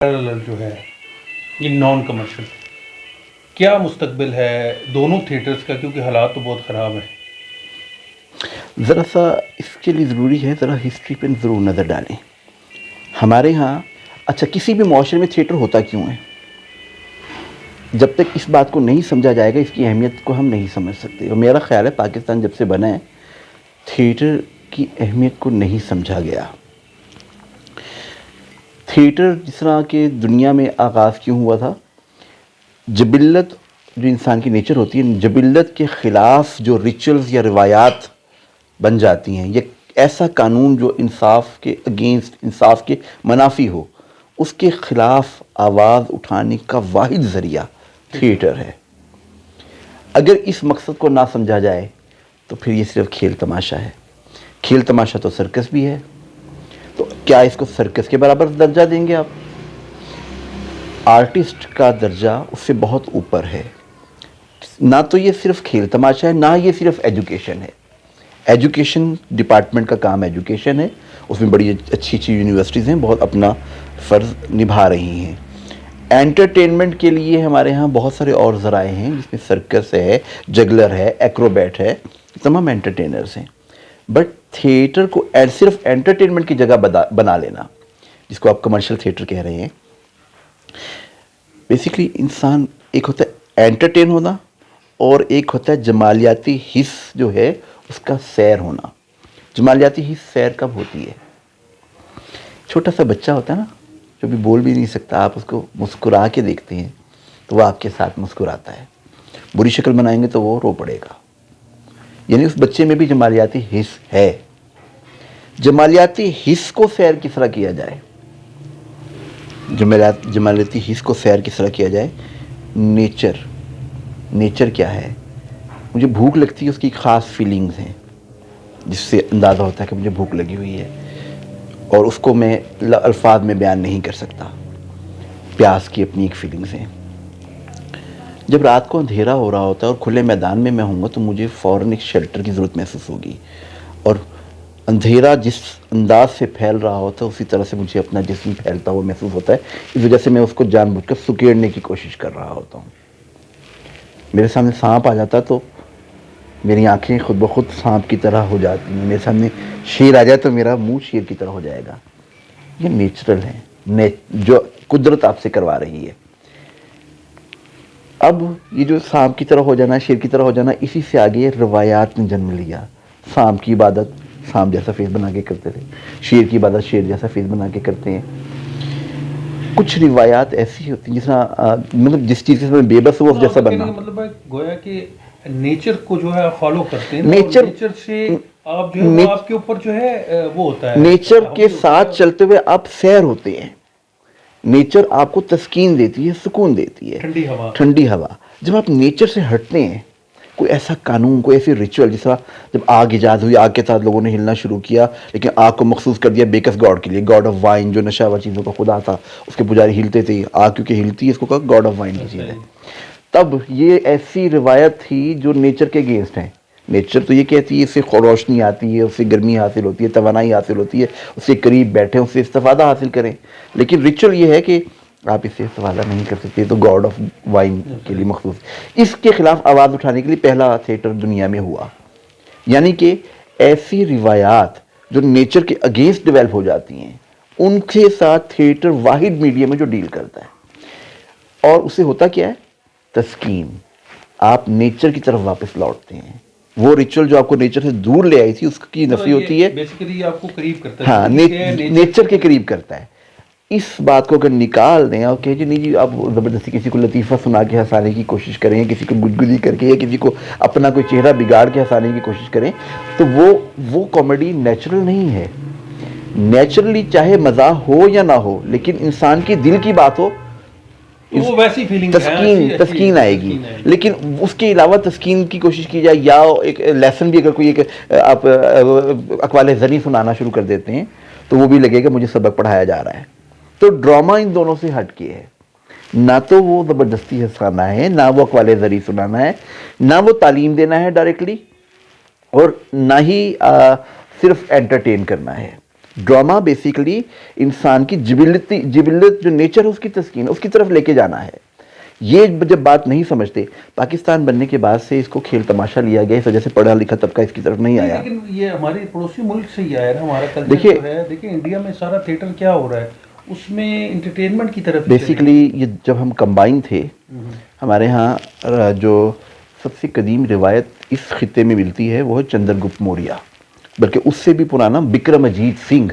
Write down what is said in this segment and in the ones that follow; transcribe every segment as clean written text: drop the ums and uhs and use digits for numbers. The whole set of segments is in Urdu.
پیرالل جو ہے یہ نان کمرشل کیا مستقبل ہے دونوں تھیٹرز کا، کیونکہ حالات تو بہت خراب ہیں؟ ذرا سا اس کے لیے ضروری ہے ذرا ہسٹری پہ ضرور نظر ڈالیں. ہمارے ہاں اچھا کسی بھی معاشرے میں تھیٹر ہوتا کیوں ہے؟ جب تک اس بات کو نہیں سمجھا جائے گا اس کی اہمیت کو ہم نہیں سمجھ سکتے. اور میرا خیال ہے پاکستان جب سے بنا ہے تھیٹر کی اہمیت کو نہیں سمجھا گیا. تھیٹر جس طرح کہ دنیا میں آغاز کیوں ہوا تھا، جبلت جو انسان کی نیچر ہوتی ہے، جبلت کے خلاف جو ریچولز یا روایات بن جاتی ہیں، یہ ایسا قانون جو انصاف کے اگینسٹ، انصاف کے منافی ہو، اس کے خلاف آواز اٹھانے کا واحد ذریعہ تھیٹر ہے. اگر اس مقصد کو نہ سمجھا جائے تو پھر یہ صرف کھیل تماشا ہے. کھیل تماشا تو سرکس بھی ہے، تو کیا اس کو سرکس کے برابر درجہ دیں گے آپ؟ آرٹسٹ کا درجہ اس سے بہت اوپر ہے. نہ تو یہ صرف کھیل تماشا ہے، نہ یہ صرف ایجوکیشن ہے. ایجوکیشن ڈپارٹمنٹ کا کام ایجوکیشن ہے، اس میں بڑی اچھی اچھی یونیورسٹیز ہیں، بہت اپنا فرض نبھا رہی ہیں. انٹرٹینمنٹ کے لیے ہمارے ہاں بہت سارے اور ذرائع ہیں، جس میں سرکس ہے، جگلر ہے، ایکروبیٹ ہے، تمام انٹرٹینرز ہیں. بٹ تھیٹر کو صرف انٹرٹینمنٹ کی جگہ بنا لینا، جس کو آپ کمرشل تھیٹر کہہ رہے ہیں، بیسیکلی انسان ایک ہوتا ہے انٹرٹین ہونا اور ایک ہوتا ہے جمالیاتی حص جو ہے اس کا سیر ہونا. جمالیاتی حص سیر کب ہوتی ہے؟ چھوٹا سا بچہ ہوتا ہے نا جو بھی بول بھی نہیں سکتا، آپ اس کو مسکرا کے دیکھتے ہیں تو وہ آپ کے ساتھ مسکراتا ہے. بری شکل بنائیں گے تو وہ رو پڑے گا. یعنی اس بچے میں بھی جمالیاتی حص ہے. جمالیاتی حص کو سیر کس طرح کیا جائے؟ جمالیاتی حص کو سیر کس طرح کیا جائے؟ نیچر کیا ہے؟ مجھے بھوک لگتی ہے، اس کی خاص فیلنگز ہیں جس سے اندازہ ہوتا ہے کہ مجھے بھوک لگی ہوئی ہے، اور اس کو میں الفاظ میں بیان نہیں کر سکتا. پیاس کی اپنی ایک فیلنگز ہیں. جب رات کو اندھیرا ہو رہا ہوتا ہے اور کھلے میدان میں ہوں گا تو مجھے فوراً ایک شیلٹر کی ضرورت محسوس ہوگی، اور اندھیرا جس انداز سے پھیل رہا ہوتا ہے اسی طرح سے مجھے اپنا جسم پھیلتا ہوا محسوس ہوتا ہے. اس وجہ سے میں اس کو جان بوجھ کر سکیڑنے کی کوشش کر رہا ہوتا ہوں. میرے سامنے سانپ آ جاتا تو میری آنکھیں خود بخود سانپ کی طرح ہو جاتی ہیں. میرے سامنے شیر آ جائے تو میرا منہ شیر کی طرح ہو جائے گا. یہ نیچرل ہے جو قدرت آپ سے کروا رہی ہے. اب یہ جو سانپ کی طرح ہو جانا، شیر کی طرح ہو جانا، اسی سے آگے روایات نے جنم لیا. سانپ کی عبادت سانپ جیسا فیس بنا کے کرتے تھے، شیر کی عبادت شیر جیسا فیس بنا کے کرتے ہیں. کچھ روایات ایسی ہوتی ہیں جس طرح مطلب جس چیز سے بے بس وہ جیسا بننا، مطلب گویا کہ نیچر کو جو ہے فالو کرتے ہیں، نیچر سے آپ جو ہے وہ آپ کے اوپر جو ہے وہ ہوتا ہے، نیچر کے ساتھ چلتے ہوئے آپ سیر ہوتے ہیں. نیچر آپ کو تسکین دیتی ہے، سکون دیتی ہے، ٹھنڈی ہوا. جب آپ نیچر سے ہٹتے ہیں، کوئی ایسا قانون، کوئی ایسی ریچول، جس طرح جب آگ ایجاد ہوئی، آگ کے ساتھ لوگوں نے ہلنا شروع کیا، لیکن آگ کو مخصوص کر دیا بیکس گاڈ کے لیے، گاڈ آف وائن، جو نشہ آور چیزوں کا خدا تھا، اس کے پجاری ہلتے تھے. آگ کیونکہ ہلتی ہے، اس کو کہا گاڈ آف وائن کی چیز ہے. تب یہ ایسی روایت تھی جو نیچر کے اگینسٹ ہیں. نیچر تو یہ کہتی ہے اس سے روشنی آتی ہے، اس سے گرمی حاصل ہوتی ہے، توانائی حاصل ہوتی ہے، اس سے قریب بیٹھیں، اس سے استفادہ حاصل کریں. لیکن ریچول یہ ہے کہ آپ اس سے استفادہ نہیں کر سکتے، تو گاڈ آف وائن کے لیے مخصوص. اس کے خلاف آواز اٹھانے کے لیے پہلا تھیٹر دنیا میں ہوا. یعنی کہ ایسی روایات جو نیچر کے اگینسٹ ڈیولپ ہو جاتی ہیں، ان کے ساتھ تھیٹر واحد میڈیم ہے جو ڈیل کرتا ہے. اور اسے ہوتا کیا ہے؟ تسکین. آپ نیچر کی طرف واپس لوٹتے ہیں. وہ ریچول جو آپ کو نیچر سے دور لے آئی تھی اس کی نفی ہوتی ہے، بیسیکلی آپ کو قریب کرتا ہے. ہاں، نیچر کے قریب کرتا ہے. اس بات کو اگر نکال دیں اور کہ جی نہیں جی آپ زبردستی کسی کو لطیفہ سنا کے ہنسانے کی کوشش کریں، کسی کو گدگدی کر کے یا کسی کو اپنا کوئی چہرہ بگاڑ کے ہنسانے کی کوشش کریں، تو وہ کامیڈی نیچرل نہیں ہے. نیچرلی چاہے مزاح ہو یا نہ ہو، لیکن انسان کی دل کی بات ہو، وہ ویسی فیلنگ تسکین آئے گی. لیکن اس کے علاوہ تسکین کی کوشش کی جائے یا ایک لیسن بھی اگر کوئی ایک آپ اقوال زنی سنانا شروع کر دیتے ہیں تو وہ بھی لگے گا مجھے سبق پڑھایا جا رہا ہے. تو ڈرامہ ان دونوں سے ہٹ کے ہے. نہ تو وہ زبردستی ہنسانا ہے، نہ وہ اقوال زری سنانا ہے، نہ وہ تعلیم دینا ہے ڈائریکٹلی، اور نہ ہی صرف انٹرٹین کرنا ہے. ڈرامہ بیسیکلی انسان کی جبلت جو نیچر ہے اس کی تسکین ہے، اس کی طرف لے کے جانا ہے. یہ جب بات نہیں سمجھتے، پاکستان بننے کے بعد سے اس کو کھیل تماشا لیا گیا، اس وجہ سے پڑھا لکھا طبقہ اس کی طرف نہیں آیا. لیکن یہ ہمارے پڑوسی ملک سے ہی آیا نا، ہمارا کلچر جو ہے. دیکھیں انڈیا میں سارا تھیٹر کیا ہو رہا ہے، اس میں انٹرٹینمنٹ کی طرف بیسیکلی یہ جب ہم کمبائن تھے، ہمارے ہاں جو سب سے قدیم روایت اس خطے میں ملتی ہے وہ ہے چندر گپت موریہ، بلکہ اس سے بھی پرانا بکرم اجیت سنگھ.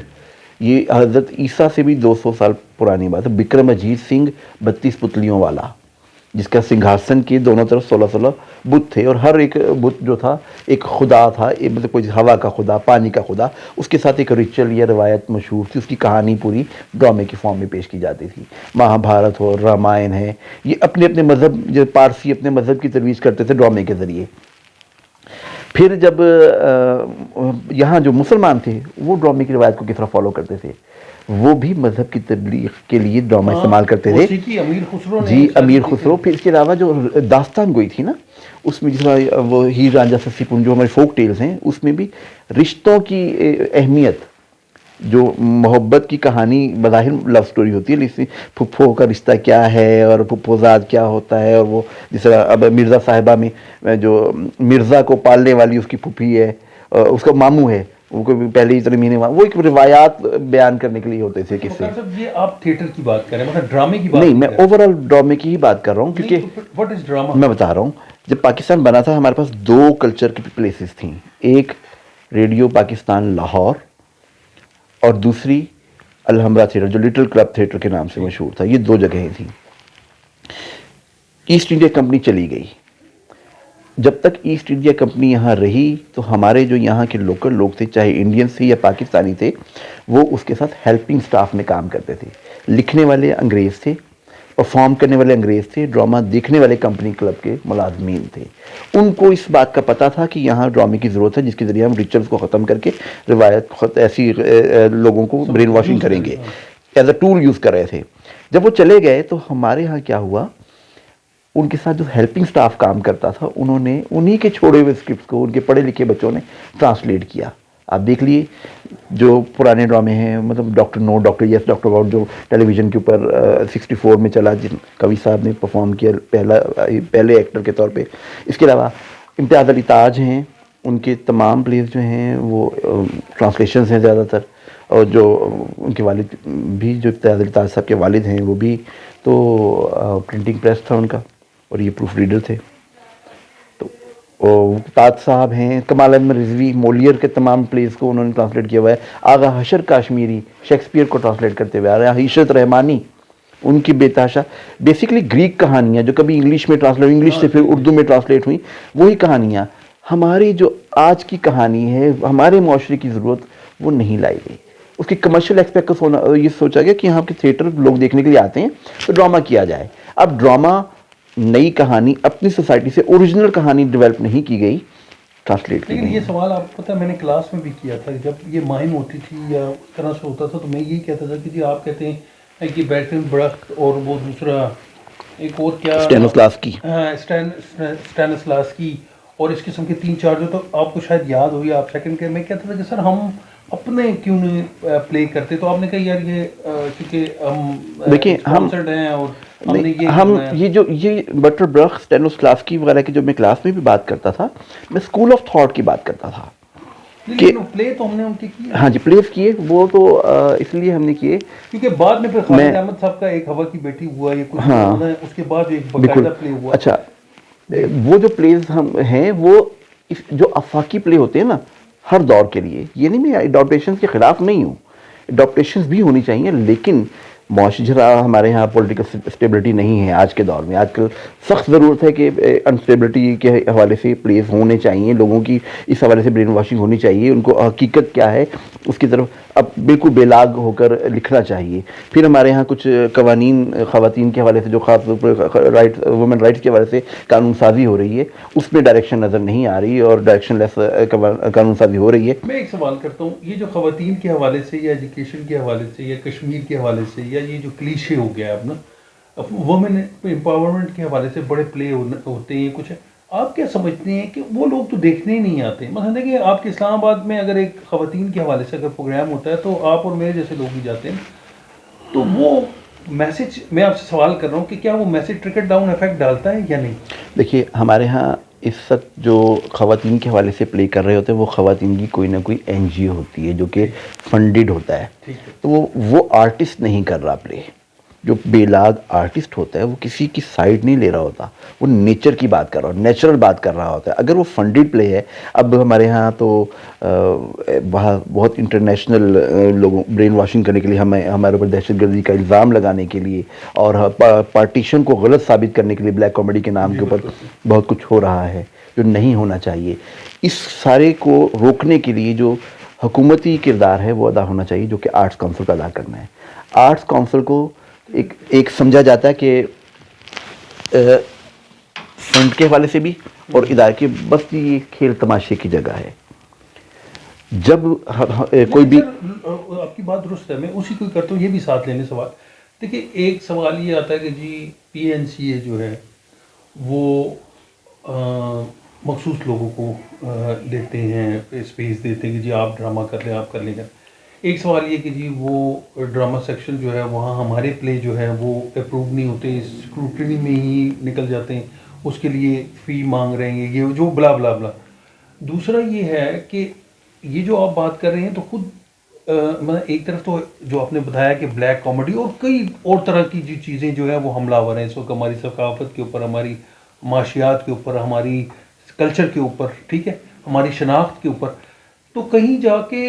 یہ حضرت عیسیٰ سے بھی 200 سال پرانی بات ہے. بکرم اجیت سنگھ 32 پتلیوں والا، جس کا سنگھاسن کے دونوں طرف 16 بت تھے، اور ہر ایک بت جو تھا ایک خدا تھا، مطلب کوئی ہوا کا خدا، پانی کا خدا. اس کے ساتھ ایک ریچل یا روایت مشہور تھی، اس کی کہانی پوری ڈرامے کی فارم میں پیش کی جاتی تھی. مہا بھارت ہو، رامائن ہے، یہ اپنے اپنے مذہب، جو پارسی اپنے مذہب کی ترویج کرتے تھے ڈرامے کے ذریعے. پھر جب یہاں جو مسلمان تھے وہ ڈرامے کی روایت کو کس طرح فالو کرتے تھے، وہ بھی مذہب کی تبلیغ کے لیے ڈرامہ استعمال کرتے تھے. جی امیر خسرو. پھر اس کے علاوہ جو داستان گوئی تھی نا، اس میں جس طرح وہ ہیر رانجھا سسی پن جو ہمارے فوک ٹیلز ہیں، اس میں بھی رشتوں کی اہمیت، جو محبت کی کہانی بظاہر لو سٹوری ہوتی ہے، لیکن پھپھو کا رشتہ کیا ہے اور پھپھو زاد کیا ہوتا ہے، اور وہ جس طرح اب مرزا صاحبہ میں جو مرزا کو پالنے والی اس کی پھوپھی ہے، اس کا ماموں ہے، وہ پہلے ہی مہینے وہ ایک روایات بیان کرنے کے لیے ہوتے تھے قصے. یہ آپ تھیٹر کی بات کر رہے ہیں، مطلب ڈرامے کی بات نہیں، میں اوور آل ڈرامے کی ہی بات کر رہا ہوں، کیونکہ میں بتا رہا ہوں جب پاکستان بنا تھا ہمارے پاس 2 کلچر کی پلیسز تھیں، ایک ریڈیو پاکستان لاہور اور دوسری الحمرا تھیٹر جو لٹل کلب تھیٹر کے نام سے مشہور تھا. یہ 2 جگہیں تھیں. ایسٹ انڈیا کمپنی چلی گئی. جب تک ایسٹ انڈیا کمپنی یہاں رہی تو ہمارے جو یہاں کے لوکل لوگ تھے، چاہے انڈین تھے یا پاکستانی تھے، وہ اس کے ساتھ ہیلپنگ سٹاف میں کام کرتے تھے. لکھنے والے انگریز تھے، پرفارم کرنے والے انگریز تھے، ڈرامہ دیکھنے والے کمپنی کلب کے ملازمین تھے. ان کو اس بات کا پتہ تھا کہ یہاں ڈرامے کی ضرورت ہے جس کے ذریعے ہم ریچولز کو ختم کر کے روایت خود ایسی لوگوں کو برین واشنگ کریں گے، ایز اے ٹول یوز کر رہے تھے. جب وہ چلے گئے تو ہمارے ہاں کیا ہوا، ان کے ساتھ جو ہیلپنگ سٹاف کام کرتا تھا انہوں نے انہی کے چھوڑے ہوئے اسکرپٹس کو ان کے پڑھے لکھے بچوں نے ٹرانسلیٹ کیا. آپ دیکھ لیے جو پرانے ڈرامے ہیں، مطلب ڈاکٹر نو، ڈاکٹر یس، ڈاکٹر واؤٹ، جو ٹیلی ویژن کے اوپر 64 میں چلا، جن کوی صاحب نے پرفارم کیا پہلے ایکٹر کے طور پہ. اس کے علاوہ امتیاز علی تاج ہیں، ان کے تمام پلیز جو ہیں وہ ٹرانسلیشنز ہیں زیادہ تر، اور جو ان کے والد بھی، جو امتیاز علی تاج صاحب کے والد ہیں وہ بھی تو پرنٹنگ پریس تھا ان کا، اور یہ پروف ریڈر تھے. تو تاج صاحب ہیں، کمال احمد رضوی مولیر کے تمام پلیز کو انہوں نے ٹرانسلیٹ کیا ہوا ہے. آغا حشر کاشمیری شیکسپیئر کو ٹرانسلیٹ کرتے ہوئے آ رہے ہیں. عشرت رحمانی ان کی بے تحاشا بیسیکلی گریک کہانیاں جو کبھی انگلش میں ٹرانسلیٹ، انگلش سے پھر اردو میں ٹرانسلیٹ ہوئی، وہی کہانیاں ہماری جو آج کی کہانی ہے، ہمارے معاشرے کی ضرورت وہ نہیں لائی گئی. اس کی کمرشل ایسپیکٹ کو یہ سوچا گیا کہ یہاں کے تھیٹر لوگ دیکھنے کے لیے آتے ہیں تو ڈرامہ کیا جائے. اب ڈرامہ نئی کہانی اپنی سوسائٹی سے اوریجنل کہانی ڈیولپ نہیں کی گئی، ٹرانسلیٹ کی لیکن گئی. یہ سوال آپ کو پتہ ہے میں نے کلاس میں بھی کیا تھا، جب یہ مہم ہوتی تھی یا اس طرح سے ہوتا تھا تو میں یہی کہتا تھا کہ جی آپ کہتے ہیں کہ بیٹن برخت اور وہ دوسرا ایک اور کیا اسٹینسلاسکی اور اس قسم کے 3-4 جو تو آپ کو شاید یاد ہوئی، آپ سیکنڈ کے میں کہتا تھا کہ سر ہم اپنے کیوں نہیں پلے کرتے. تو آپ نے کہا یار یہ کیونکہ ہم اسپانسرڈ ہیں اور ہم یہ بٹر برخ، اسٹینسلاسکی وغیرہ کی جو میں کلاس میں بھی بات کرتا تھا، میں اسکول آف تھاٹ کی بات کرتا تھا. پلے تو ہم نے ان کے کیے، ہاں جی پلیز کیے، وہ تو اس لیے ہم نے کیے کیونکہ بعد میں پھر خالد احمد صاحب کا ایک ہوا کی بیٹی ہوا، یہ کچھ اس کے بعد ایک باقاعدہ پلے ہوا. اچھا وہ جو پلیز ہم ہیں وہ جو افاقی پلے ہوتے ہیں نا ہر دور کے لیے، یہ نہیں میں اڈاپٹیشنز کے خلاف نہیں ہوں، اڈاپٹیشنز بھی ہونی چاہیے، لیکن معاشرہ ہمارے ہاں پولیٹیکل اسٹیبلٹی نہیں ہے آج کے دور میں. آج کل سخت ضرورت ہے کہ انسٹیبلٹی کے حوالے سے پلیز ہونے چاہیے، لوگوں کی اس حوالے سے برین واشنگ ہونی چاہیے، ان کو حقیقت کیا ہے اس کی طرف اب بالکل بے لاگ ہو کر لکھنا چاہیے. پھر ہمارے ہاں کچھ قوانین خواتین کے حوالے سے جو خاص طور پر وومن رائٹس کے حوالے سے قانون سازی ہو رہی ہے، اس میں ڈائریکشن نظر نہیں آ رہی اور ڈائریکشن لیس قانون سازی ہو رہی ہے. میں ایک سوال کرتا ہوں، یہ جو خواتین کے حوالے سے یا ایجوکیشن کے حوالے سے یا کشمیر کے حوالے سے یا یہ جو کلیشے ہو گیا اب نا، وومن امپاورمنٹ کے حوالے سے بڑے پلے ہوتے ہیں کچھ آپ کیا سمجھتے ہیں کہ وہ لوگ تو دیکھنے ہی نہیں آتے؟ مثلا دیکھیں آپ کے اسلام آباد میں اگر ایک خواتین کے حوالے سے اگر پروگرام ہوتا ہے تو آپ اور میرے جیسے لوگ بھی جاتے ہیں, تو وہ میسج, میں آپ سے سوال کر رہا ہوں کہ کیا وہ میسج ٹرکل ڈاؤن افیکٹ ڈالتا ہے یا نہیں؟ دیکھیے ہمارے ہاں اس وقت جو خواتین کے حوالے سے پلے کر رہے ہوتے ہیں وہ خواتین کی کوئی نہ کوئی این جی او ہوتی ہے جو کہ فنڈڈ ہوتا ہے, تو وہ آرٹسٹ نہیں کر رہا پلے. جو بے لاگ آرٹسٹ ہوتا ہے وہ کسی کی سائڈ نہیں لے رہا ہوتا, وہ نیچر کی بات کر رہا ہوتا, نیچرل بات کر رہا ہوتا ہے. اگر وہ فنڈڈ پلے ہے, اب ہمارے ہاں تو بہت انٹرنیشنل لوگوں برین واشنگ کرنے کے لیے, ہمارے اوپر دہشت گردی کا الزام لگانے کے لیے اور پارٹیشن کو غلط ثابت کرنے کے لیے بلیک کامیڈی کے نام کے اوپر بہت کچھ ہو رہا ہے جو نہیں ہونا چاہیے. اس سارے کو روکنے کے لیے جو حکومتی کردار ہے وہ ادا ہونا چاہیے, جو کہ آرٹس کونسل کا ادا کرنا ہے. آرٹس کونسل کو ایک سمجھا جاتا ہے کہ فنڈ کے حوالے سے بھی اور ادارے کے, بس یہ کھیل تماشے کی جگہ ہے. جب کوئی بھی آپ کی بات درست ہے, میں اسی کو کرتا ہوں, یہ بھی ساتھ لینے سوال. دیکھیے ایک سوال یہ آتا ہے کہ جی پی این سی اے جو ہے وہ مخصوص لوگوں کو لیتے ہیں, اسپیس دیتے ہیں کہ جی آپ ڈرامہ کر لیں, آپ کر لیں گے. ایک سوال یہ کہ جی وہ ڈرامہ سیکشن جو ہے وہاں ہمارے پلے جو ہے وہ اپروو نہیں ہوتے, اسکروٹنی میں ہی نکل جاتے ہیں, اس کے لیے فی مانگ رہے ہیں یہ جو بلا بلا بلا. دوسرا یہ ہے کہ یہ جو آپ بات کر رہے ہیں تو خود مطلب ایک طرف تو جو آپ نے بتایا کہ بلیک کامیڈی اور کئی اور طرح کی جو چیزیں جو ہے وہ حملہ آور ہیں اس وقت ہماری ثقافت کے اوپر, ہماری معاشیات کے اوپر, ہماری کلچر کے اوپر, ٹھیک ہے, ہماری شناخت کے اوپر. تو کہیں جا کے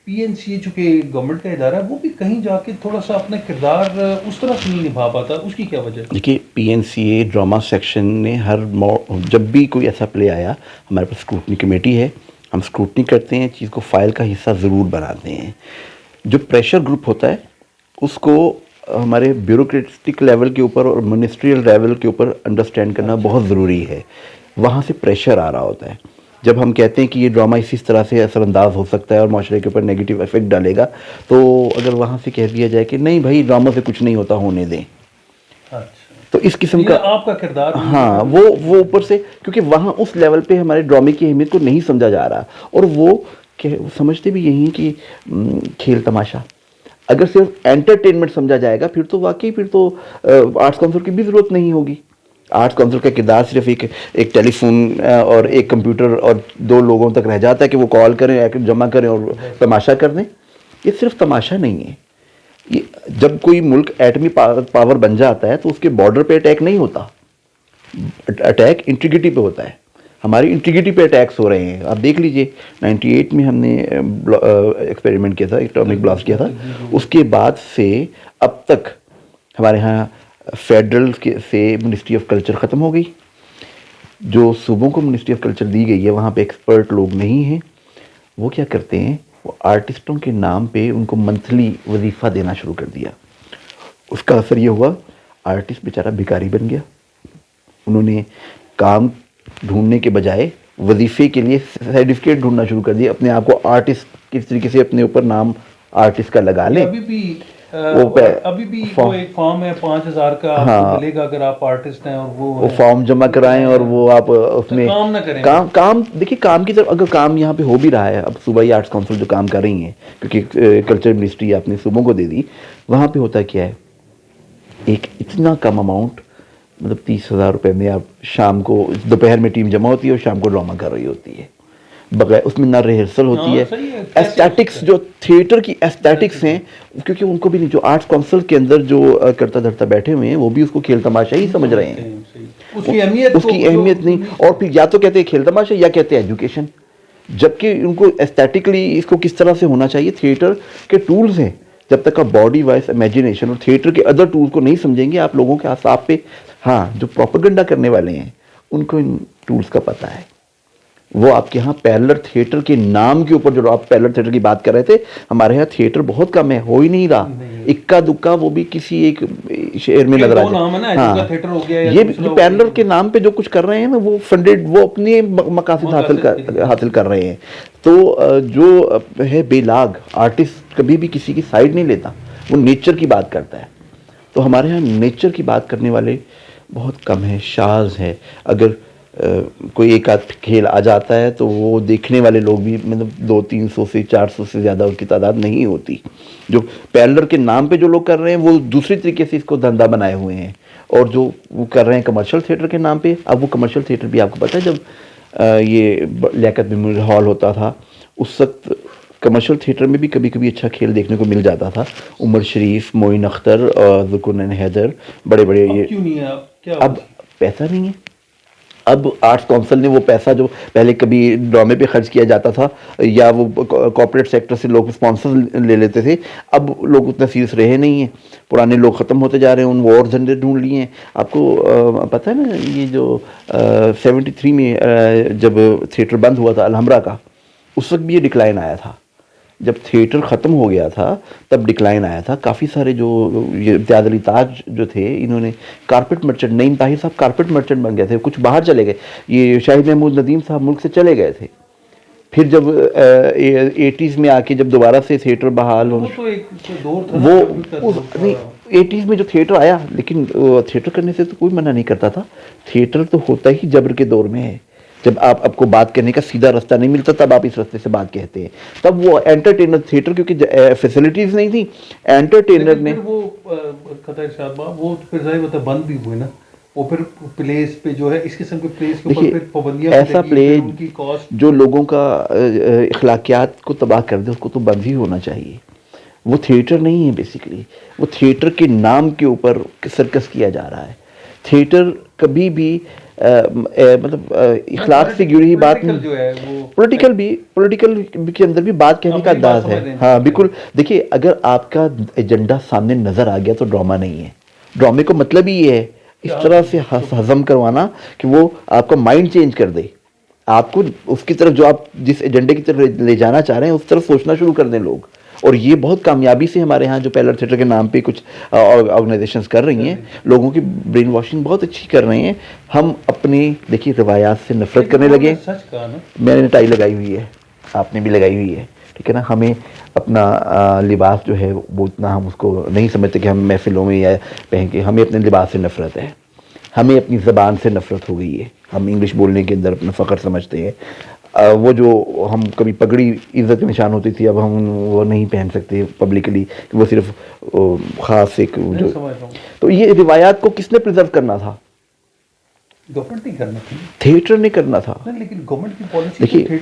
پی این سی اے چونکہ گورنمنٹ کا ادارہ ہے وہ بھی کہیں جا کے تھوڑا سا اپنا کردار اس طرح سے نہیں نبھا پاتا, اس کی کیا وجہ ہے؟ دیکھیے پی این سی اے ڈرامہ سیکشن نے جب بھی کوئی ایسا پلے آیا, ہمارے پاس اسکروٹنی کمیٹی ہے, ہم اسکروٹنی کرتے ہیں, چیز کو فائل کا حصہ ضرور بناتے ہیں. جو پریشر گروپ ہوتا ہے اس کو ہمارے بیوروکریٹک لیول کے اوپر اور منسٹریل لیول کے اوپر انڈرسٹینڈ کرنا بہت ضروری ہے. وہاں سے پریشر آ رہا ہوتا ہے. جب ہم کہتے ہیں کہ یہ ڈرامہ اس طرح سے اثر انداز ہو سکتا ہے اور معاشرے کے اوپر نیگیٹو افیکٹ ڈالے گا, تو اگر وہاں سے کہہ دیا جائے کہ نہیں بھائی ڈرامہ سے کچھ نہیں ہوتا, ہونے دیں, تو اس قسم کا آپ کا کردار, ہاں وہ اوپر سے, کیونکہ وہاں اس لیول پہ ہمارے ڈرامے کی اہمیت کو نہیں سمجھا جا رہا, اور وہ سمجھتے بھی یہی کہ کھیل تماشا. اگر صرف انٹرٹینمنٹ سمجھا جائے گا پھر تو واقعی پھر تو آرٹس کونسل کی بھی ضرورت نہیں ہوگی. آرٹس کونسل کا کردار صرف ایک ٹیلی فون اور ایک کمپیوٹر اور 2 لوگوں تک رہ جاتا ہے کہ وہ کال کریں, جمع کریں اور تماشا کر دیں. یہ صرف تماشا نہیں ہے. جب کوئی ملک ایٹمی پاور بن جاتا ہے تو اس کے بارڈر پہ اٹیک نہیں ہوتا, اٹیک انٹیگریٹی پہ ہوتا ہے. ہماری انٹیگریٹی پہ اٹیکس ہو رہے ہیں. آپ دیکھ لیجئے 98 میں ہم نے ایکسپیریمنٹ کیا تھا, ایٹامک بلاسٹ کیا تھا, اس کے بعد سے اب تک ہمارے ہاں فیڈرل سے منسٹری آف کلچر ختم ہو گئی. جو صوبوں کو منسٹری آف کلچر دی گئی ہے وہاں پہ ایکسپرٹ لوگ نہیں ہیں. وہ کیا کرتے ہیں, وہ آرٹسٹوں کے نام پہ ان کو منتھلی وظیفہ دینا شروع کر دیا. اس کا اثر یہ ہوا آرٹسٹ بیچارہ بھکاری بن گیا. انہوں نے کام ڈھونڈنے کے بجائے وظیفے کے لیے سرٹیفکیٹ ڈھونڈنا شروع کر دیا. اپنے آپ کو آرٹسٹ کس طریقے سے اپنے اوپر نام آرٹسٹ کا لگا لیں. ابھی بھی وہ ایک فارم ہے 5000 کا آپ کو ملے گا اگر آپ آرٹسٹ ہیں, اور وہ فارم جمع کرائیں اور وہ آپ اس میں کام نہ کریں. کام دیکھیے کام کی طرف, اگر کام یہاں پہ ہو بھی رہا ہے, اب صوبائی آرٹس کونسل جو کام کر رہی ہیں کیونکہ کلچر منسٹری آپ نے صوبوں کو دے دی, وہاں پہ ہوتا کیا ہے, ایک اتنا کم اماؤنٹ, مطلب 30,000 روپے میں آپ شام کو, دوپہر میں ٹیم جمع ہوتی ہے اور شام کو ڈرامہ کر رہی ہوتی ہے بغیر اس میں نہ ریہرسل ہوتی ہے. ایسٹیٹکس جو تھیٹر کی ایسٹیٹکس ہیں, کیونکہ ان کو بھی نہیں, جو آرٹس کونسل کے اندر جو کرتا دھرتا بیٹھے ہوئے ہیں وہ بھی اس کو کھیل تماشا ہی سمجھ رہے ہیں. اس کی اہمیت نہیں, اور پھر یا تو کہتے ہیں کھیل تماشا یا کہتے ہیں ایجوکیشن, جبکہ ان کو ایسٹیٹکلی اس کو کس طرح سے ہونا چاہیے. تھیٹر کے ٹولز ہیں, جب تک آپ باڈی وائز امیجنیشن اور تھیٹر کے ادر ٹولز کو نہیں سمجھیں گے آپ لوگوں کے اعصاب پہ, ہاں جو پروپیگنڈا کرنے والے ہیں ان کو ان ٹولز کا پتہ ہے. وہ آپ کے ہاں پیرلر تھیٹر کے نام کے اوپر, جو آپ پیرلر تھیٹر کی بات کر رہے تھے, ہمارے ہاں تھیٹر بہت کم ہے, ہو ہی نہیں رہا. اکا دکا وہ بھی کسی ایک شہر میں نظر آ جائے. ہاں یہ پیرلر کے نام پہ جو کچھ کر رہے ہیں نا وہ فنڈڈ, وہ اپنے مقاصد حاصل کر رہے ہیں. تو جو ہے بے لاگ آرٹسٹ کبھی بھی کسی کی سائڈ نہیں لیتا, وہ نیچر کی بات کرتا ہے. تو ہمارے ہاں نیچر کی بات کرنے والے بہت کم ہیں, شاذ ہے. اگر کوئی ایک آدھ کھیل آ جاتا ہے تو وہ دیکھنے والے لوگ بھی مطلب 200-300 سے 400 سے زیادہ ان کی تعداد نہیں ہوتی. جو پیرلر کے نام پہ جو لوگ کر رہے ہیں وہ دوسری طریقے سے اس کو دھندا بنائے ہوئے ہیں, اور جو وہ کر رہے ہیں کمرشل تھیٹر کے نام پہ. اب وہ کمرشل تھیٹر بھی آپ کو پتہ ہے جب یہ لیاقت میموریل ہال ہوتا تھا اس وقت کمرشل تھیٹر میں بھی کبھی کبھی اچھا کھیل دیکھنے کو مل جاتا تھا. عمر شریف, معین اختر, ذوالقرنین حیدر, بڑے بڑے یہ. کیوں نہیں ہے اب؟ اب پیسہ نہیں ہے. اب آرٹس کونسل نے وہ پیسہ جو پہلے کبھی ڈرامے پہ خرچ کیا جاتا تھا یا وہ کارپوریٹ سیکٹر سے لوگ اسپانسر لے لیتے تھے, اب لوگ اتنا سیریس رہے نہیں ہیں. پرانے لوگ ختم ہوتے جا رہے ہیں, ان وہ اور جھنڈے ڈھونڈ لیے ہیں. آپ کو پتہ ہے نا یہ جو 73 میں جب تھیٹر بند ہوا تھا الحمرا کا, اس وقت بھی یہ ڈکلائن آیا تھا. جب تھیٹر ختم ہو گیا تھا تب ڈکلائن آیا تھا. کافی سارے جو یہ امتیاز علی تاج جو تھے انہوں نے کارپیٹ مرچنٹ, نعیم طاہر صاحب کارپیٹ مرچنٹ بن گئے تھے, کچھ باہر چلے گئے. یہ شاہد محمود ندیم صاحب ملک سے چلے گئے تھے. پھر جب 80s میں آ کے جب دوبارہ سے تھیٹر بحال ہو, وہ نہیں 80s میں جو تھیٹر آیا, لیکن تھیٹر کرنے سے تو کوئی منع نہیں کرتا تھا. تھیٹر تو ہوتا ہی جبر کے دور میں ہے. جب آپ کو بات کرنے کا سیدھا راستہ نہیں ملتا تب آپ اس راستے سے بات کہتے ہیں. تب وہ انٹرٹینر تھیٹر, کیونکہ فیسلٹیز نہیں تھی, انٹرٹینر نے وہ وہ پھر ظاہر بند بھی ہوئے نا. وہ پھر پلیس پہ جو ہے اس قسم کے پلیس کے اوپر پھر پابندیاں, ایسا پلے جو لوگوں کا اخلاقیات کو تباہ کر دے اس کو تو بند ہی ہونا چاہیے. وہ تھیٹر نہیں ہے بیسیکلی, وہ تھیٹر کے نام کے اوپر سرکس کیا جا رہا ہے. تھیٹر کبھی بھی مطلب اخلاق سے جڑی ہوئی بات نہیں. پولیٹیکل کے اندر بھی بات کہنے کا انداز ہے. ہاں بالکل. دیکھیے اگر آپ کا ایجنڈا سامنے نظر آ گیا تو ڈرامہ نہیں ہے. ڈرامے کو مطلب ہی یہ ہے اس طرح سے ہضم کروانا کہ وہ آپ کا مائنڈ چینج کر دے, آپ کو اس کی طرف جو آپ جس ایجنڈے کی طرف لے جانا چاہ رہے ہیں اس طرف سوچنا شروع کر دیں لوگ. اور یہ بہت کامیابی سے ہمارے ہاں جو پیرلر تھیٹر کے نام پہ کچھ آرگنائزیشنز کر رہی ہیں, لوگوں کی برین واشنگ بہت اچھی کر رہے ہیں. ہم اپنے دیکھیے روایات سے نفرت کرنے لگے. میں نے ٹائی لگائی ہوئی ہے, آپ نے بھی لگائی ہوئی ہے, ٹھیک ہے نا. ہمیں اپنا لباس جو ہے وہ اتنا ہم اس کو نہیں سمجھتے کہ ہم محفلوں میں یا پہن کے, ہمیں اپنے لباس سے نفرت ہے. ہمیں اپنی زبان سے نفرت ہو گئی ہے. ہم انگلش بولنے کے اندر اپنا فخر سمجھتے ہیں. وہ جو ہم کبھی پگڑی عزت کے نشان ہوتی تھی, اب ہم وہ نہیں پہن سکتے پبلکلی, وہ صرف خاص ایک جو. تو یہ روایات کو کس نے پریزرو کرنا تھا؟ گورنمنٹ نہیں کرنا تھی, تھیٹر نے کرنا تھا. لیکن گورنمنٹ کی پالیسی, دیکھیے